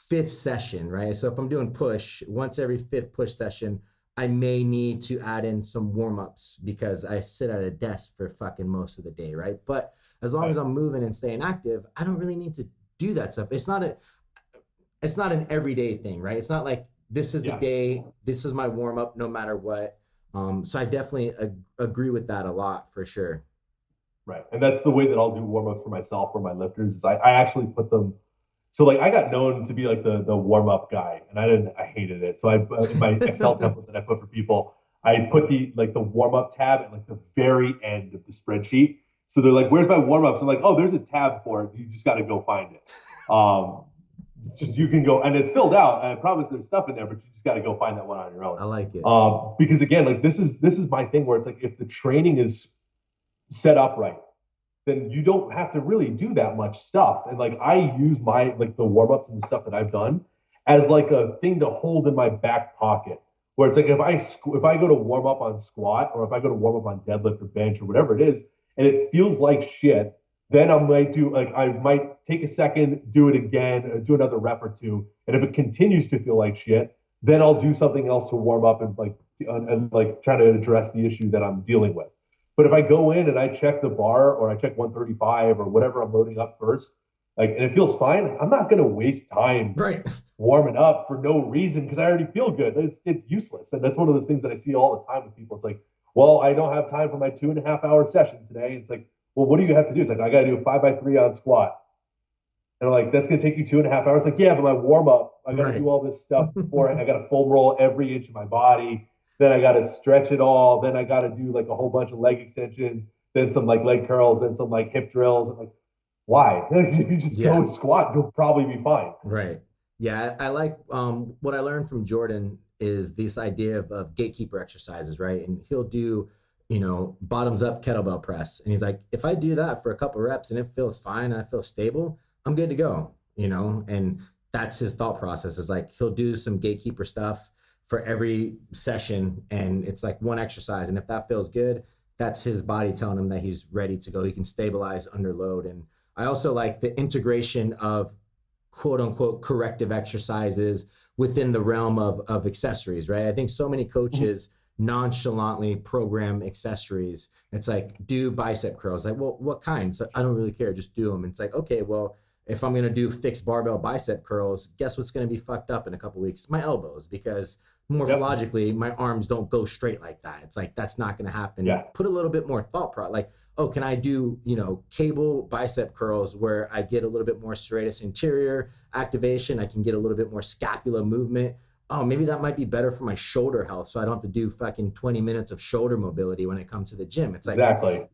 fifth session, right? So if I'm doing push, once every fifth push session, I may need to add in some warm-ups because I sit at a desk for fucking most of the day, right? But as long as I'm moving and staying active, I don't really need to do that stuff. It's not an everyday thing, right? It's not like this is the day, this is my warm-up no matter what. So I definitely agree with that a lot for sure. Right. And that's the way that I'll do warm-ups for myself or my lifters is I actually put them. So like I got known to be like the warm-up guy, and I hated it. So in my Excel template that I put for people, I put the warm-up tab at like the very end of the spreadsheet. So they're like, where's my warm-ups? I'm like, oh, there's a tab for it. You just got to go find it. You can go, and it's filled out. I promise there's stuff in there, but you just got to go find that one on your own. I like it. Because again, like this is my thing where it's like if the training is set up right, then you don't have to really do that much stuff. And like I use my like the warm-ups and the stuff that I've done as like a thing to hold in my back pocket. Where it's like if I go to warm up on squat, or if I go to warm up on deadlift or bench or whatever it is, and it feels like shit, then I might take a second, do it again, do another rep or two. And if it continues to feel like shit, then I'll do something else to warm up and try to address the issue that I'm dealing with. But if I go in and I check the bar or I check 135 or whatever I'm loading up first, and it feels fine, I'm not going to waste time warming up for no reason because I already feel good. It's useless. And that's one of those things that I see all the time with people. It's like, well, I don't have time for my 2.5 hour session today. It's like, well, what do you have to do? It's like, I got to do a 5x3 on squat. And I'm like, that's going to take you 2.5 hours. Like, yeah, but my warm up, I got to do all this stuff before. I got to foam roll every inch of my body. then I got to stretch it all, then I got to do like a whole bunch of leg extensions, then some like leg curls, then some like hip drills. And like, why? If you just go Yeah. squat, you'll probably be fine. Right. Yeah, I like what I learned from Jordan is this idea of gatekeeper exercises, right? And he'll do, bottoms up kettlebell press. And he's like, if I do that for a couple reps and it feels fine and I feel stable, I'm good to go, and that's his thought process is like he'll do some gatekeeper stuff for every session and it's like one exercise. And if that feels good, that's his body telling him that he's ready to go. He can stabilize under load. And I also like the integration of quote unquote corrective exercises within the realm of accessories, right? I think so many coaches nonchalantly program accessories. It's like, do bicep curls. Like, well, what kind? So I don't really care. Just do them. And it's like, okay, well, if I'm going to do fixed barbell bicep curls, guess what's going to be fucked up in a couple weeks? My elbows, because morphologically, my arms don't go straight like that. It's like, that's not going to happen. Yeah. Put a little bit more thought like, oh, can I do, cable bicep curls where I get a little bit more serratus anterior activation? I can get a little bit more scapula movement. Oh, maybe that might be better for my shoulder health. So I don't have to do fucking 20 minutes of shoulder mobility when it comes to the gym. It's like, exactly.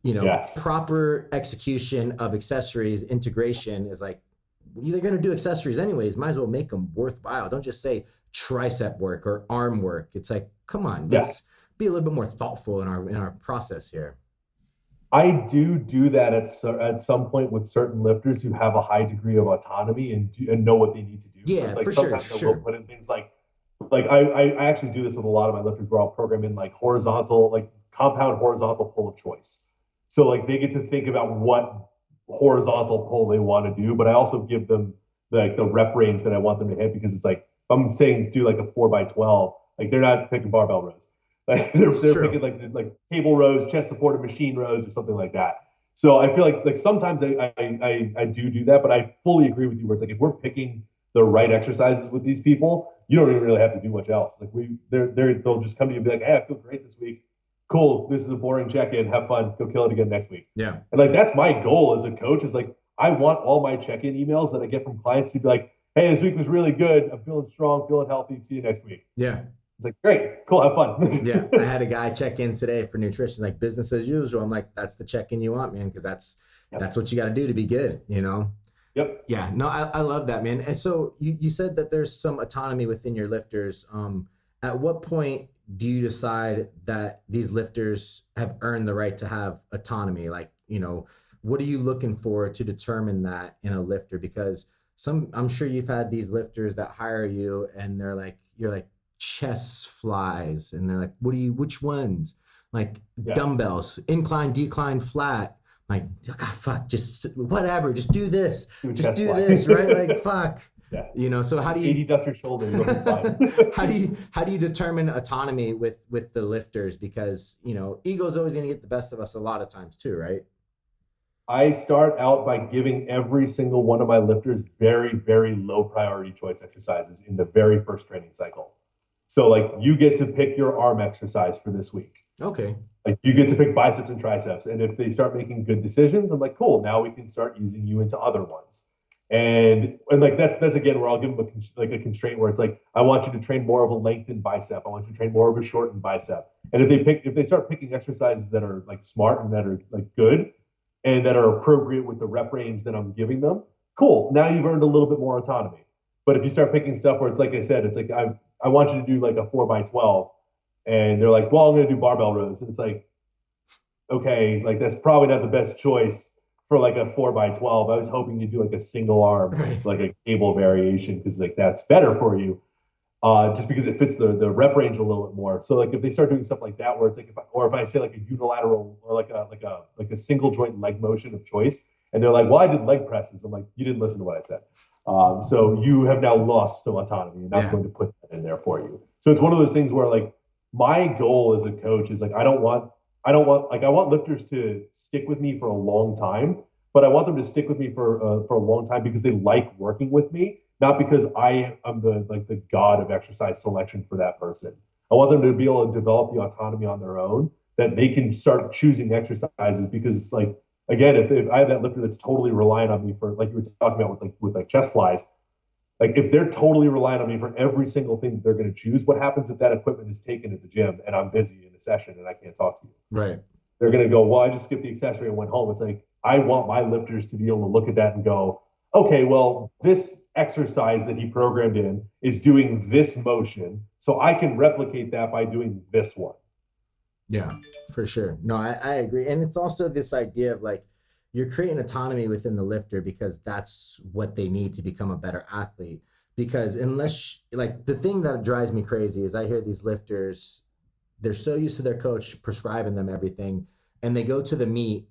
Proper execution of accessories integration is like, you're going to do accessories anyways. Might as well make them worthwhile. Don't just say tricep work or arm work. It's like, come on, let's be a little bit more thoughtful in our process here. I do that at some point with certain lifters who have a high degree of autonomy and know what they need to do. Yeah, so it's like for sometimes sure. They'll put in things like I actually do this with a lot of my lifters where I'll program in like horizontal, like compound horizontal pull of choice. So like they get to think about what horizontal pull they want to do, but I also give them like the rep range that I want them to hit because it's like if I'm saying do like a 4x12, like they're not picking barbell rows. Like they're picking like cable rows, chest supported machine rows, or something like that. So I feel like sometimes I do that, but I fully agree with you where it's like if we're picking the right exercises with these people, you don't even really have to do much else. Like they'll just come to you and be like, hey, I feel great this week. Cool. This is a boring check-in. Have fun. Go kill it again next week. Yeah. And like that's my goal as a coach is like I want all my check-in emails that I get from clients to be like, hey, this week was really good. I'm feeling strong, feeling healthy. See you next week. Yeah. It's like, great, cool, have fun. Yeah. I had a guy check in today for nutrition, like business as usual. I'm like, that's the check-in you want, man, because that's what you got to do to be good, Yep. Yeah. No, I love that, man. And so you said that there's some autonomy within your lifters. At what point do you decide that these lifters have earned the right to have autonomy? Like, what are you looking for to determine that in a lifter? Because I'm sure you've had these lifters that hire you and you're like, chest flies, and they're like, which ones? Like dumbbells, incline, decline, flat. Like, God, fuck, just whatever, just do this, just do this, right? Like, fuck. Yeah. So how do you deduct your shoulder? You'll be fine. how do you determine autonomy with the lifters? Because ego's always going to get the best of us a lot of times too, right? I start out by giving every single one of my lifters very, very low priority choice exercises in the very first training cycle. So like you get to pick your arm exercise for this week. Okay. Like you get to pick biceps and triceps. And if they start making good decisions, I'm like, cool, now we can start using you into other ones. And like that's again where I'll give them a constraint where it's like, I want you to train more of a lengthened bicep. I want you to train more of a shortened bicep. And if they start picking exercises that are like smart and that are like good and that are appropriate with the rep range that I'm giving them, cool. Now you've earned a little bit more autonomy. But if you start picking stuff where it's like I said, it's like I want you to do like a 4x12, and they're like, well, I'm going to do barbell rows, and it's like, okay, like that's probably not the best choice for like a 4x12. I was hoping you'd do like a single arm, like a cable variation, because like that's better for you, just because it fits the rep range a little bit more. So like if they start doing stuff like that, where it's like if I say like a unilateral or like a single joint leg motion of choice, and they're like, well, I did leg presses. I'm like, you didn't listen to what I said. So you have now lost some autonomy, and I'm going to put that in there for you. So it's one of those things where like my goal as a coach is like I want lifters to stick with me for a long time, but I want them to stick with me for a long time because they like working with me, not because I am the god of exercise selection for that person. I want them to be able to develop the autonomy on their own, that they can start choosing exercises because like. Again, if I have that lifter that's totally reliant on me for, like you were talking about with chest flies, Like if they're totally relying on me for every single thing that they're going to choose, what happens if that equipment is taken at the gym and I'm busy in a session and I can't talk to you? Right. They're going to go, well, I just skipped the accessory and went home. It's like, I want my lifters to be able to look at that and go, okay, well, this exercise that he programmed in is doing this motion, so I can replicate that by doing this one. Yeah, for sure. No, I agree. And it's also this idea of like, you're creating autonomy within the lifter because that's what they need to become a better athlete. Because unless, like, the thing that drives me crazy is I hear these lifters, they're so used to their coach prescribing them everything, and they go to the meet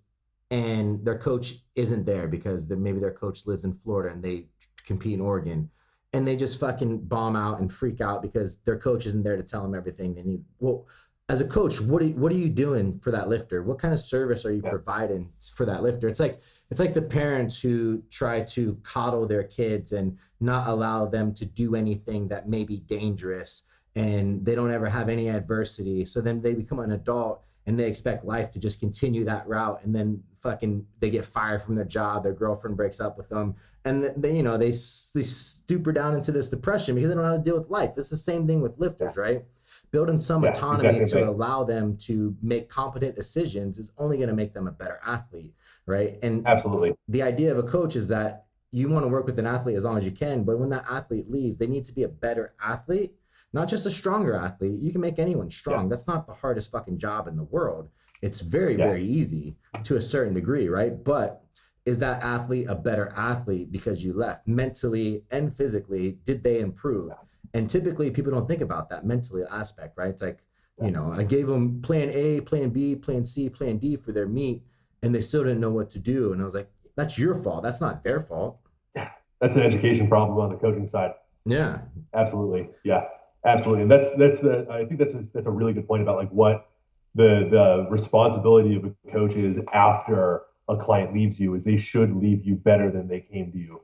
and their coach isn't there because maybe their coach lives in Florida and they compete in Oregon, and they just fucking bomb out and freak out because their coach isn't there to tell them everything they need. Well, as a coach, what are you doing for that lifter? What kind of service are you providing for that lifter? It's like the parents who try to coddle their kids and not allow them to do anything that may be dangerous, and they don't ever have any adversity. So then they become an adult and they expect life to just continue that route, and then fucking they get fired from their job, their girlfriend breaks up with them, and they stupor down into this depression because they don't know how to deal with life. It's the same thing with lifters, right? Building some autonomy to allow them to make competent decisions is only going to make them a better athlete, right? And absolutely, the idea of a coach is that you want to work with an athlete as long as you can, but when that athlete leaves, they need to be a better athlete, not just a stronger athlete. You can make anyone strong. That's not the hardest fucking job in the world. It's very, very easy to a certain degree, right? But is that athlete a better athlete because you left? Mentally and physically, did they improve? And typically people don't think about that mentally aspect, right? It's like, I gave them plan A, plan B, plan C, plan D for their meet, and they still didn't know what to do. And I was like, that's your fault. That's not their fault. Yeah. That's an education problem on the coaching side. Yeah. Absolutely. Yeah, absolutely. And I think that's a really good point about like what the responsibility of a coach is after a client leaves you, is they should leave you better than they came to you.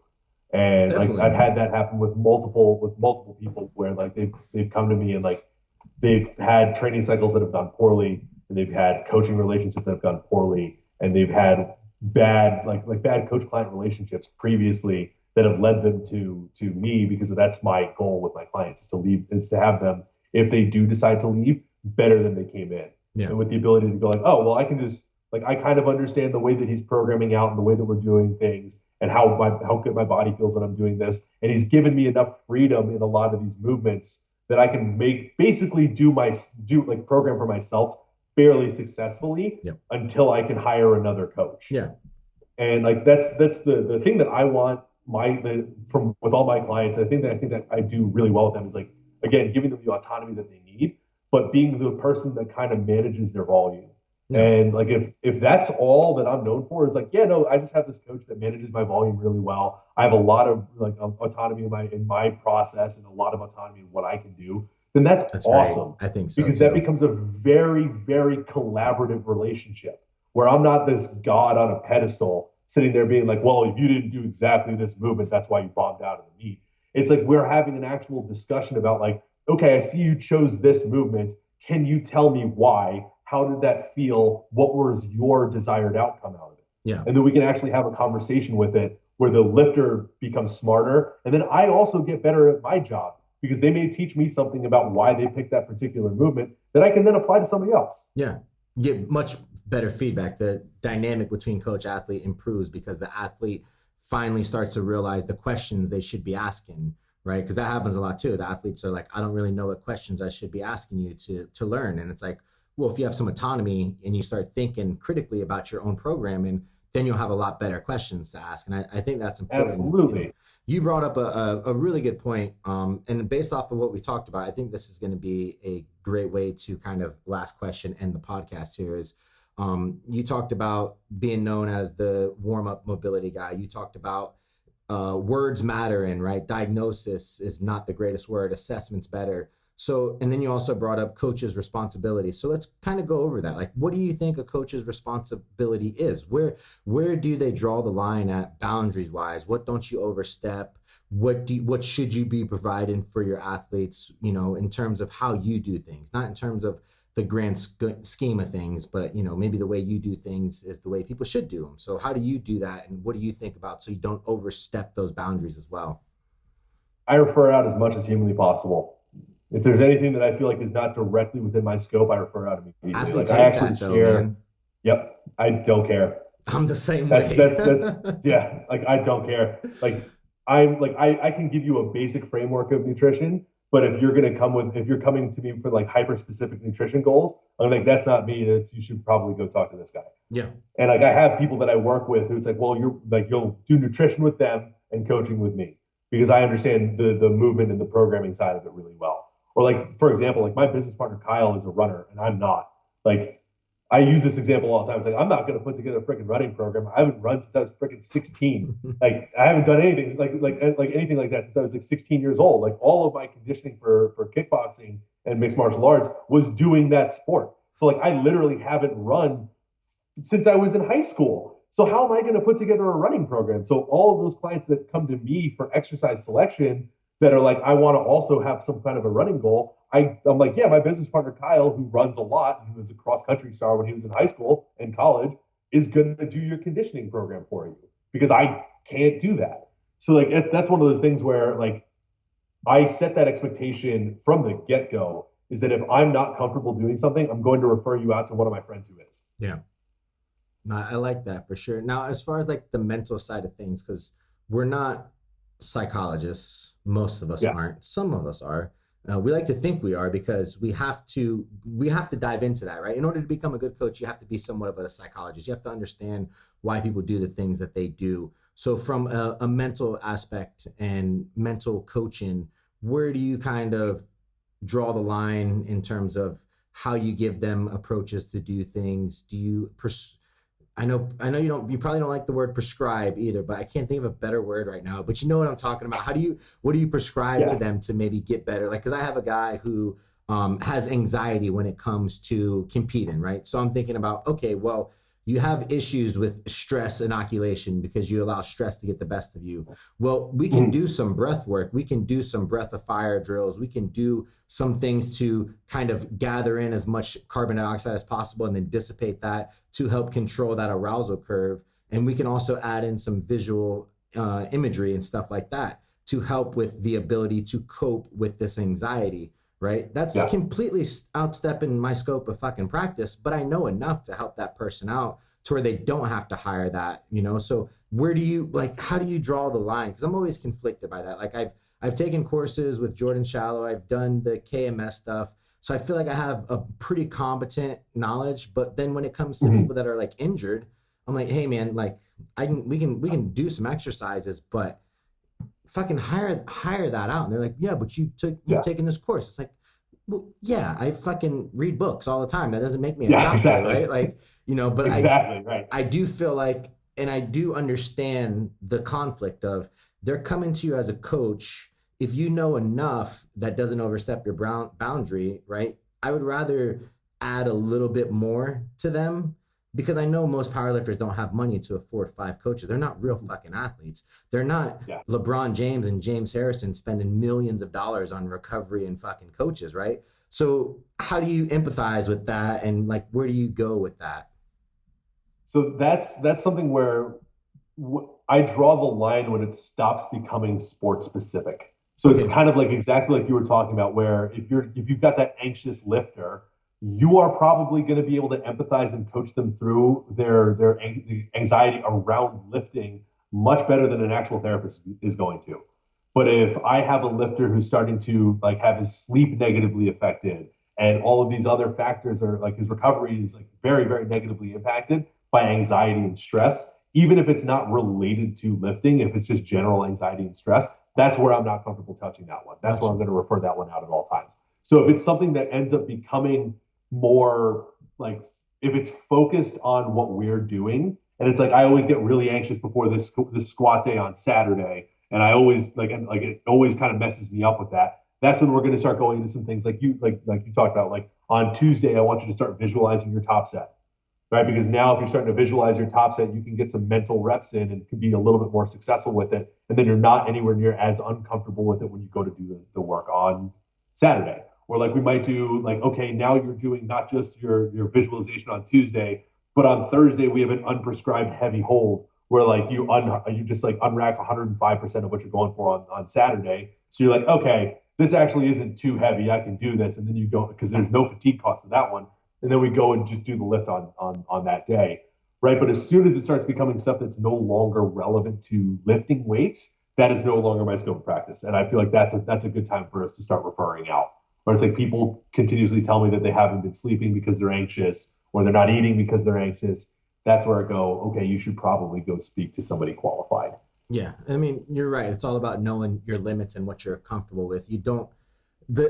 And definitely. Like I've had that happen with multiple people where like they've come to me and like they've had training cycles that have gone poorly, and they've had coaching relationships that have gone poorly, and they've had bad bad coach client relationships previously that have led them to me, because that's my goal with my clients, is to have them, if they do decide to leave, better than they came in. Yeah. And with the ability to go like, oh well, I can just like, I kind of understand the way that he's programming out and the way that we're doing things, and how good my body feels when I'm doing this. And he's given me enough freedom in a lot of these movements that I can basically program for myself fairly successfully until I can hire another coach. Yeah. And like, that's the thing that I want with all my clients. I think that I do really well with them is like, again, giving them the autonomy that they need, but being the person that kind of manages their volume. Yeah. And like if that's all that I'm known for is like, I just have this coach that manages my volume really well. I have a lot of like autonomy in my process and a lot of autonomy in what I can do. Then that's awesome. Right. I think so because too. That becomes a very, very collaborative relationship where I'm not this god on a pedestal sitting there being like, well, if you didn't do exactly this movement, that's why you bombed out of the meet. It's like we're having an actual discussion about like, okay, I see you chose this movement. Can you tell me why? How did that feel? What was your desired outcome out of it? Yeah. And then we can actually have a conversation with it where the lifter becomes smarter. And then I also get better at my job because they may teach me something about why they picked that particular movement that I can then apply to somebody else. Yeah. You get much better feedback. The dynamic between coach athlete improves because the athlete finally starts to realize the questions they should be asking, right? Because that happens a lot too. The athletes are like, I don't really know what questions I should be asking you to learn. And it's like, well, if you have some autonomy and you start thinking critically about your own programming, then you'll have a lot better questions to ask. And I think that's important. Absolutely. You brought up a really good point. And based off of what we talked about, I think this is going to be a great way to kind of last question end the podcast here is, you talked about being known as the warm-up mobility guy. You talked about words mattering, right? Diagnosis is not the greatest word. Assessment's better. So, and then you also brought up coach's responsibility. So let's kind of go over that. Like, what do you think a coach's responsibility is? Where do they draw the line at boundaries wise? What don't you overstep? What should you be providing for your athletes, in terms of how you do things, not in terms of the grand scheme of things, but, maybe the way you do things is the way people should do them. So how do you do that? And what do you think about so you don't overstep those boundaries as well? I refer out as much as humanly possible. If there's anything that I feel like is not directly within my scope, I refer out immediately. Like Athletes I hate actually that though, share. man. Yep, I don't care. I'm the same That's way. yeah. Like I don't care. Like I can give you a basic framework of nutrition, but if you're coming to me for like hyper specific nutrition goals, I'm like that's not me. You should probably go talk to this guy. Yeah. And like I have people that I work with who it's like, well, you'll do nutrition with them and coaching with me because I understand the movement and the programming side of it really well. Or like for example, like my business partner Kyle is a runner and I'm not. Like I use this example all the time. It's like I'm not going to put together a freaking running program. I haven't run since I was freaking 16. Like I haven't done anything like anything like that since I was like 16 years old. Like all of my conditioning for kickboxing and mixed martial arts was doing that sport. So like I literally haven't run since I was in high school. So how am I going to put together a running program? So all of those clients that come to me for exercise selection that are like, I want to also have some kind of a running goal. I'm like, yeah, my business partner Kyle, who runs a lot, and who was a cross country star when he was in high school and college, is going to do your conditioning program for you because I can't do that. So like that's one of those things where like I set that expectation from the get go. Is that if I'm not comfortable doing something, I'm going to refer you out to one of my friends who is. Yeah. I like that for sure. Now, as far as like the mental side of things, because we're not psychologists, most of us Yeah. aren't. Some of us are. We like to think we are because we have to dive into that, right? In order to become a good coach, you have to be somewhat of a psychologist. You have to understand why people do the things that they do. So, from a mental aspect and mental coaching, where do you kind of draw the line in terms of how you give them approaches to do things? Do you you probably don't like the word prescribe either, but I can't think of a better word right now, but you know what I'm talking about. What do you prescribe to Yeah. them to maybe get better? Like, cause I have a guy who has anxiety when it comes to competing, right? So I'm thinking about, okay, well, you have issues with stress inoculation because you allow stress to get the best of you. Well, we can do some breath work. We can do some breath of fire drills. We can do some things to kind of gather in as much carbon dioxide as possible and then dissipate that to help control that arousal curve. And we can also add in some visual imagery and stuff like that to help with the ability to cope with this anxiety, right? That's Yeah. completely outstepping my scope of fucking practice, but I know enough to help that person out to where they don't have to hire that, you know? So where do you like, how do you draw the line? Cause I'm always conflicted by that. Like I've taken courses with Jordan Shallow. I've done the KMS stuff. So I feel like I have a pretty competent knowledge, but then when it comes to people that are like injured, I'm like, hey man, like we can do some exercises, but fucking hire that out. And they're like, yeah, but you've taken this course. It's like, well, yeah, I fucking read books all the time. That doesn't make me a doctor, Exactly. right? Like, you know, but exactly right. I do feel like, and I do understand the conflict of they're coming to you as a coach. If you know enough that doesn't overstep your boundary, right? I would rather add a little bit more to them because I know most powerlifters don't have money to afford 5 coaches. They're not real fucking athletes. They're not Yeah. LeBron James and James Harrison spending millions of dollars on recovery and fucking coaches, right? So how do you empathize with that? And like, where do you go with that? So that's something where I draw the line when it stops becoming sport specific. So it's Okay. kind of like exactly like you were talking about, where if you've got that anxious lifter, you are probably going to be able to empathize and coach them through their anxiety around lifting much better than an actual therapist is going to. But if I have a lifter who's starting to like have his sleep negatively affected and all of these other factors are like his recovery is like very, very negatively impacted by anxiety and stress, even if it's not related to lifting, if it's just general anxiety and stress, that's where I'm not comfortable touching that one. That's where I'm going to refer that one out at all times. So if it's something that ends up becoming more like, if it's focused on what we're doing, and it's like I always get really anxious before this squat day on Saturday, and I always like it always kind of messes me up with that. That's when we're going to start going into some things like you talked about. Like on Tuesday, I want you to start visualizing your top set, right? Because now if you're starting to visualize your top set, you can get some mental reps in and can be a little bit more successful with it. And then you're not anywhere near as uncomfortable with it when you go to do the work on Saturday. Or like we might do like, okay, now you're doing not just your visualization on Tuesday, but on Thursday we have an unprescribed heavy hold where like you just like unrack 105% of what you're going for on Saturday. So you're like, okay, this actually isn't too heavy. I can do this. And then you go, because there's no fatigue cost to that one. And then we go and just do the lift on that day. Right. But as soon as it starts becoming stuff that's no longer relevant to lifting weights, that is no longer my scope of practice. And I feel like that's a good time for us to start referring out. Where it's like people continuously tell me that they haven't been sleeping because they're anxious, or they're not eating because they're anxious. That's where I go, okay, you should probably go speak to somebody qualified. Yeah. I mean, you're right. It's all about knowing your limits and what you're comfortable with.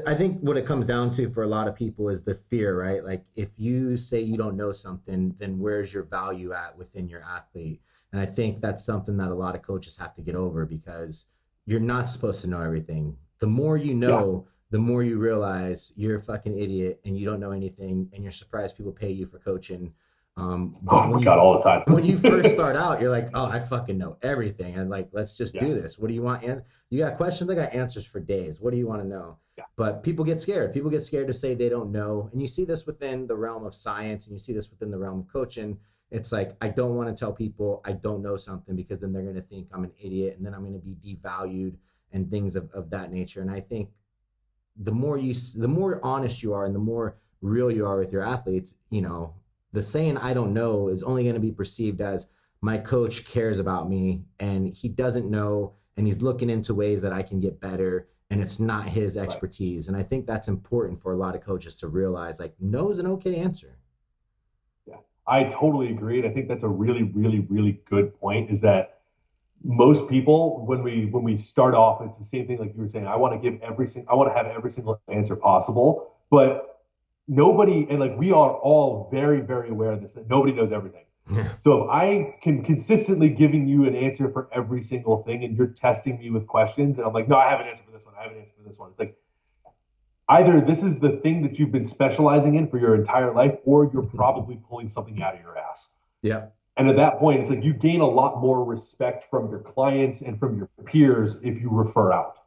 I think what it comes down to for a lot of people is the fear, right? Like if you say you don't know something, then where's your value at within your athlete? And I think that's something that a lot of coaches have to get over, because you're not supposed to know everything. The more you know, the more you realize you're a fucking idiot and you don't know anything, and you're surprised people pay you for coaching. Oh my God, all the time. When you first start out, you're like, oh, I fucking know everything. And like, let's just do this. What do you want? You got questions? I got answers for days. What do you want to know? Yeah. But people get scared. People get scared to say they don't know. And you see this within the realm of science, and you see this within the realm of coaching. It's like, I don't want to tell people I don't know something, because then they're going to think I'm an idiot, and then I'm going to be devalued and things of that nature. And I think the more honest you are and the more real you are with your athletes, the saying I don't know is only going to be perceived as my coach cares about me and he doesn't know, and he's looking into ways that I can get better, and it's not his expertise. Right. And I think that's important for a lot of coaches to realize, like, no is an okay answer. Yeah, I totally agree. And I think that's a really, really, really good point, is that most people, when we start off, it's the same thing like you were saying. I want to have every single answer possible, but nobody, and like we are all very, very aware of this, that nobody knows everything. Yeah. So if I can consistently giving you an answer for every single thing, and you're testing me with questions, and I'm like, no, I have an answer for this one, I have an answer for this one. It's like, either this is the thing that you've been specializing in for your entire life, or you're probably pulling something out of your ass. Yeah. And at that point, it's like you gain a lot more respect from your clients and from your peers if you refer out,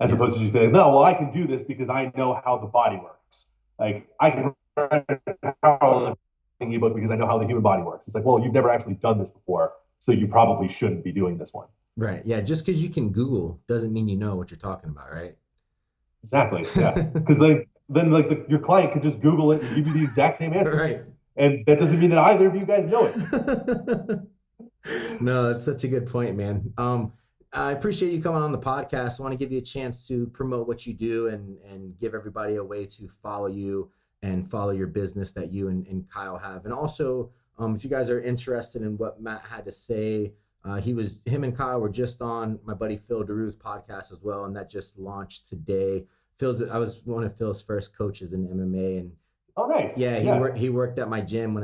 as opposed to just being like, no, well, I can do this because I know how the body works. Like, I can write a powerlifting ebook because I know how the human body works. It's like, well, you've never actually done this before, so you probably shouldn't be doing this one. Right. Yeah. Just because you can Google doesn't mean you know what you're talking about, right? Exactly. Yeah. Because then your client could just Google it and give you the exact same answer. Right. And that doesn't mean that either of you guys know it. No, that's such a good point, man. I appreciate you coming on the podcast. I want to give you a chance to promote what you do and give everybody a way to follow you and follow your business that you and Kyle have. And also, if you guys are interested in what Matt had to say, him and Kyle were just on my buddy Phil DeRue's podcast as well, and that just launched today. I was one of Phil's first coaches in MMA, and oh, nice. Yeah, he worked at my gym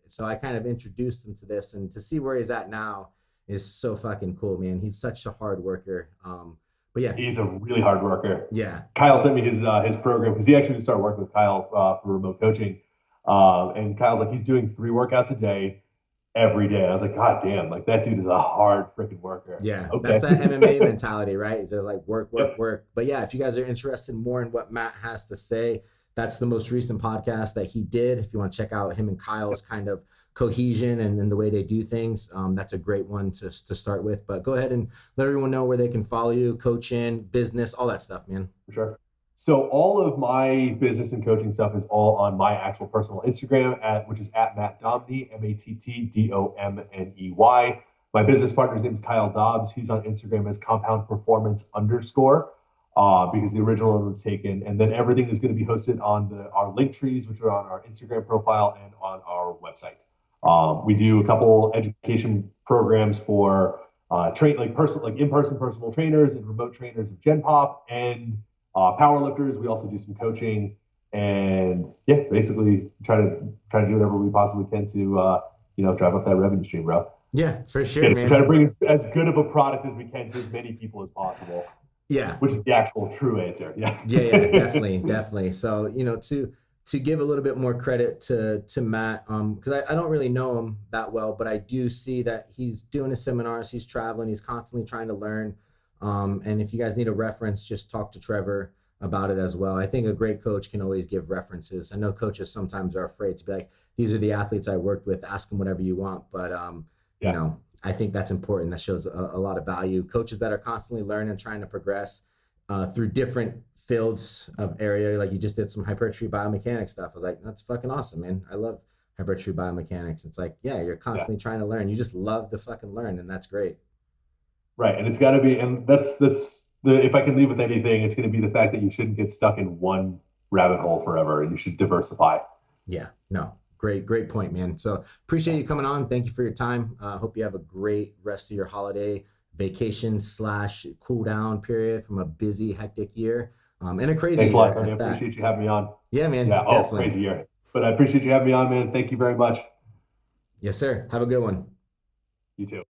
so I kind of introduced him to this, and to see where he's at now is so fucking cool, man. He's such a hard worker. But yeah, he's a really hard worker. Yeah. Kyle sent me his program, because he actually started working with Kyle for remote coaching. And Kyle's like, he's doing 3 workouts a day every day. I was like, God damn, like that dude is a hard freaking worker. Yeah. Okay. That's that MMA mentality, right? Is like work. But yeah, if you guys are interested more in what Matt has to say, that's the most recent podcast that he did. If you want to check out him and Kyle's kind of cohesion and the way they do things, that's a great one to start with. But go ahead and let everyone know where they can follow you, coaching, business, all that stuff, man. For sure. So all of my business and coaching stuff is all on my actual personal Instagram, which is at Matt Domney, MattDomney. My business partner's name is Kyle Dobbs. He's on Instagram as compound performance _ because the original one was taken. And then everything is going to be hosted on our link trees, which are on our Instagram profile and on our website. We do a couple education programs for in-person personal trainers and remote trainers of Gen Pop and powerlifters. We also do some coaching, and basically try to do whatever we possibly can to drive up that revenue stream, bro. Yeah, for sure, man. Try to bring as good of a product as we can to as many people as possible. Yeah, which is the actual true answer. Yeah, definitely. So to give a little bit more credit to Matt, because I don't really know him that well, but I do see that he's doing his seminars, he's traveling, he's constantly trying to learn. And if you guys need a reference, just talk to Trevor about it as well. I think a great coach can always give references. I know coaches sometimes are afraid to be like, these are the athletes I worked with, ask them whatever you want. But, I think that's important. That shows a lot of value. Coaches that are constantly learning, trying to progress, through different fields of area. Like you just did some hypertrophy biomechanics stuff. I was like, that's fucking awesome, man. I love hypertrophy biomechanics. It's like, yeah, you're constantly trying to learn. You just love to fucking learn, and that's great. Right. And it's got to be, and that's if I can leave with anything, it's going to be the fact that you shouldn't get stuck in one rabbit hole forever. You should diversify. Yeah, no, great point, man. So appreciate you coming on. Thank you for your time. Hope you have a great rest of your holiday vacation / cool down period from a busy, hectic year. And a crazy Thanks a year lot, Tony. I appreciate you having me on. Yeah, man. Yeah. Definitely. Oh, crazy year. But I appreciate you having me on, man. Thank you very much. Yes, sir. Have a good one. You too.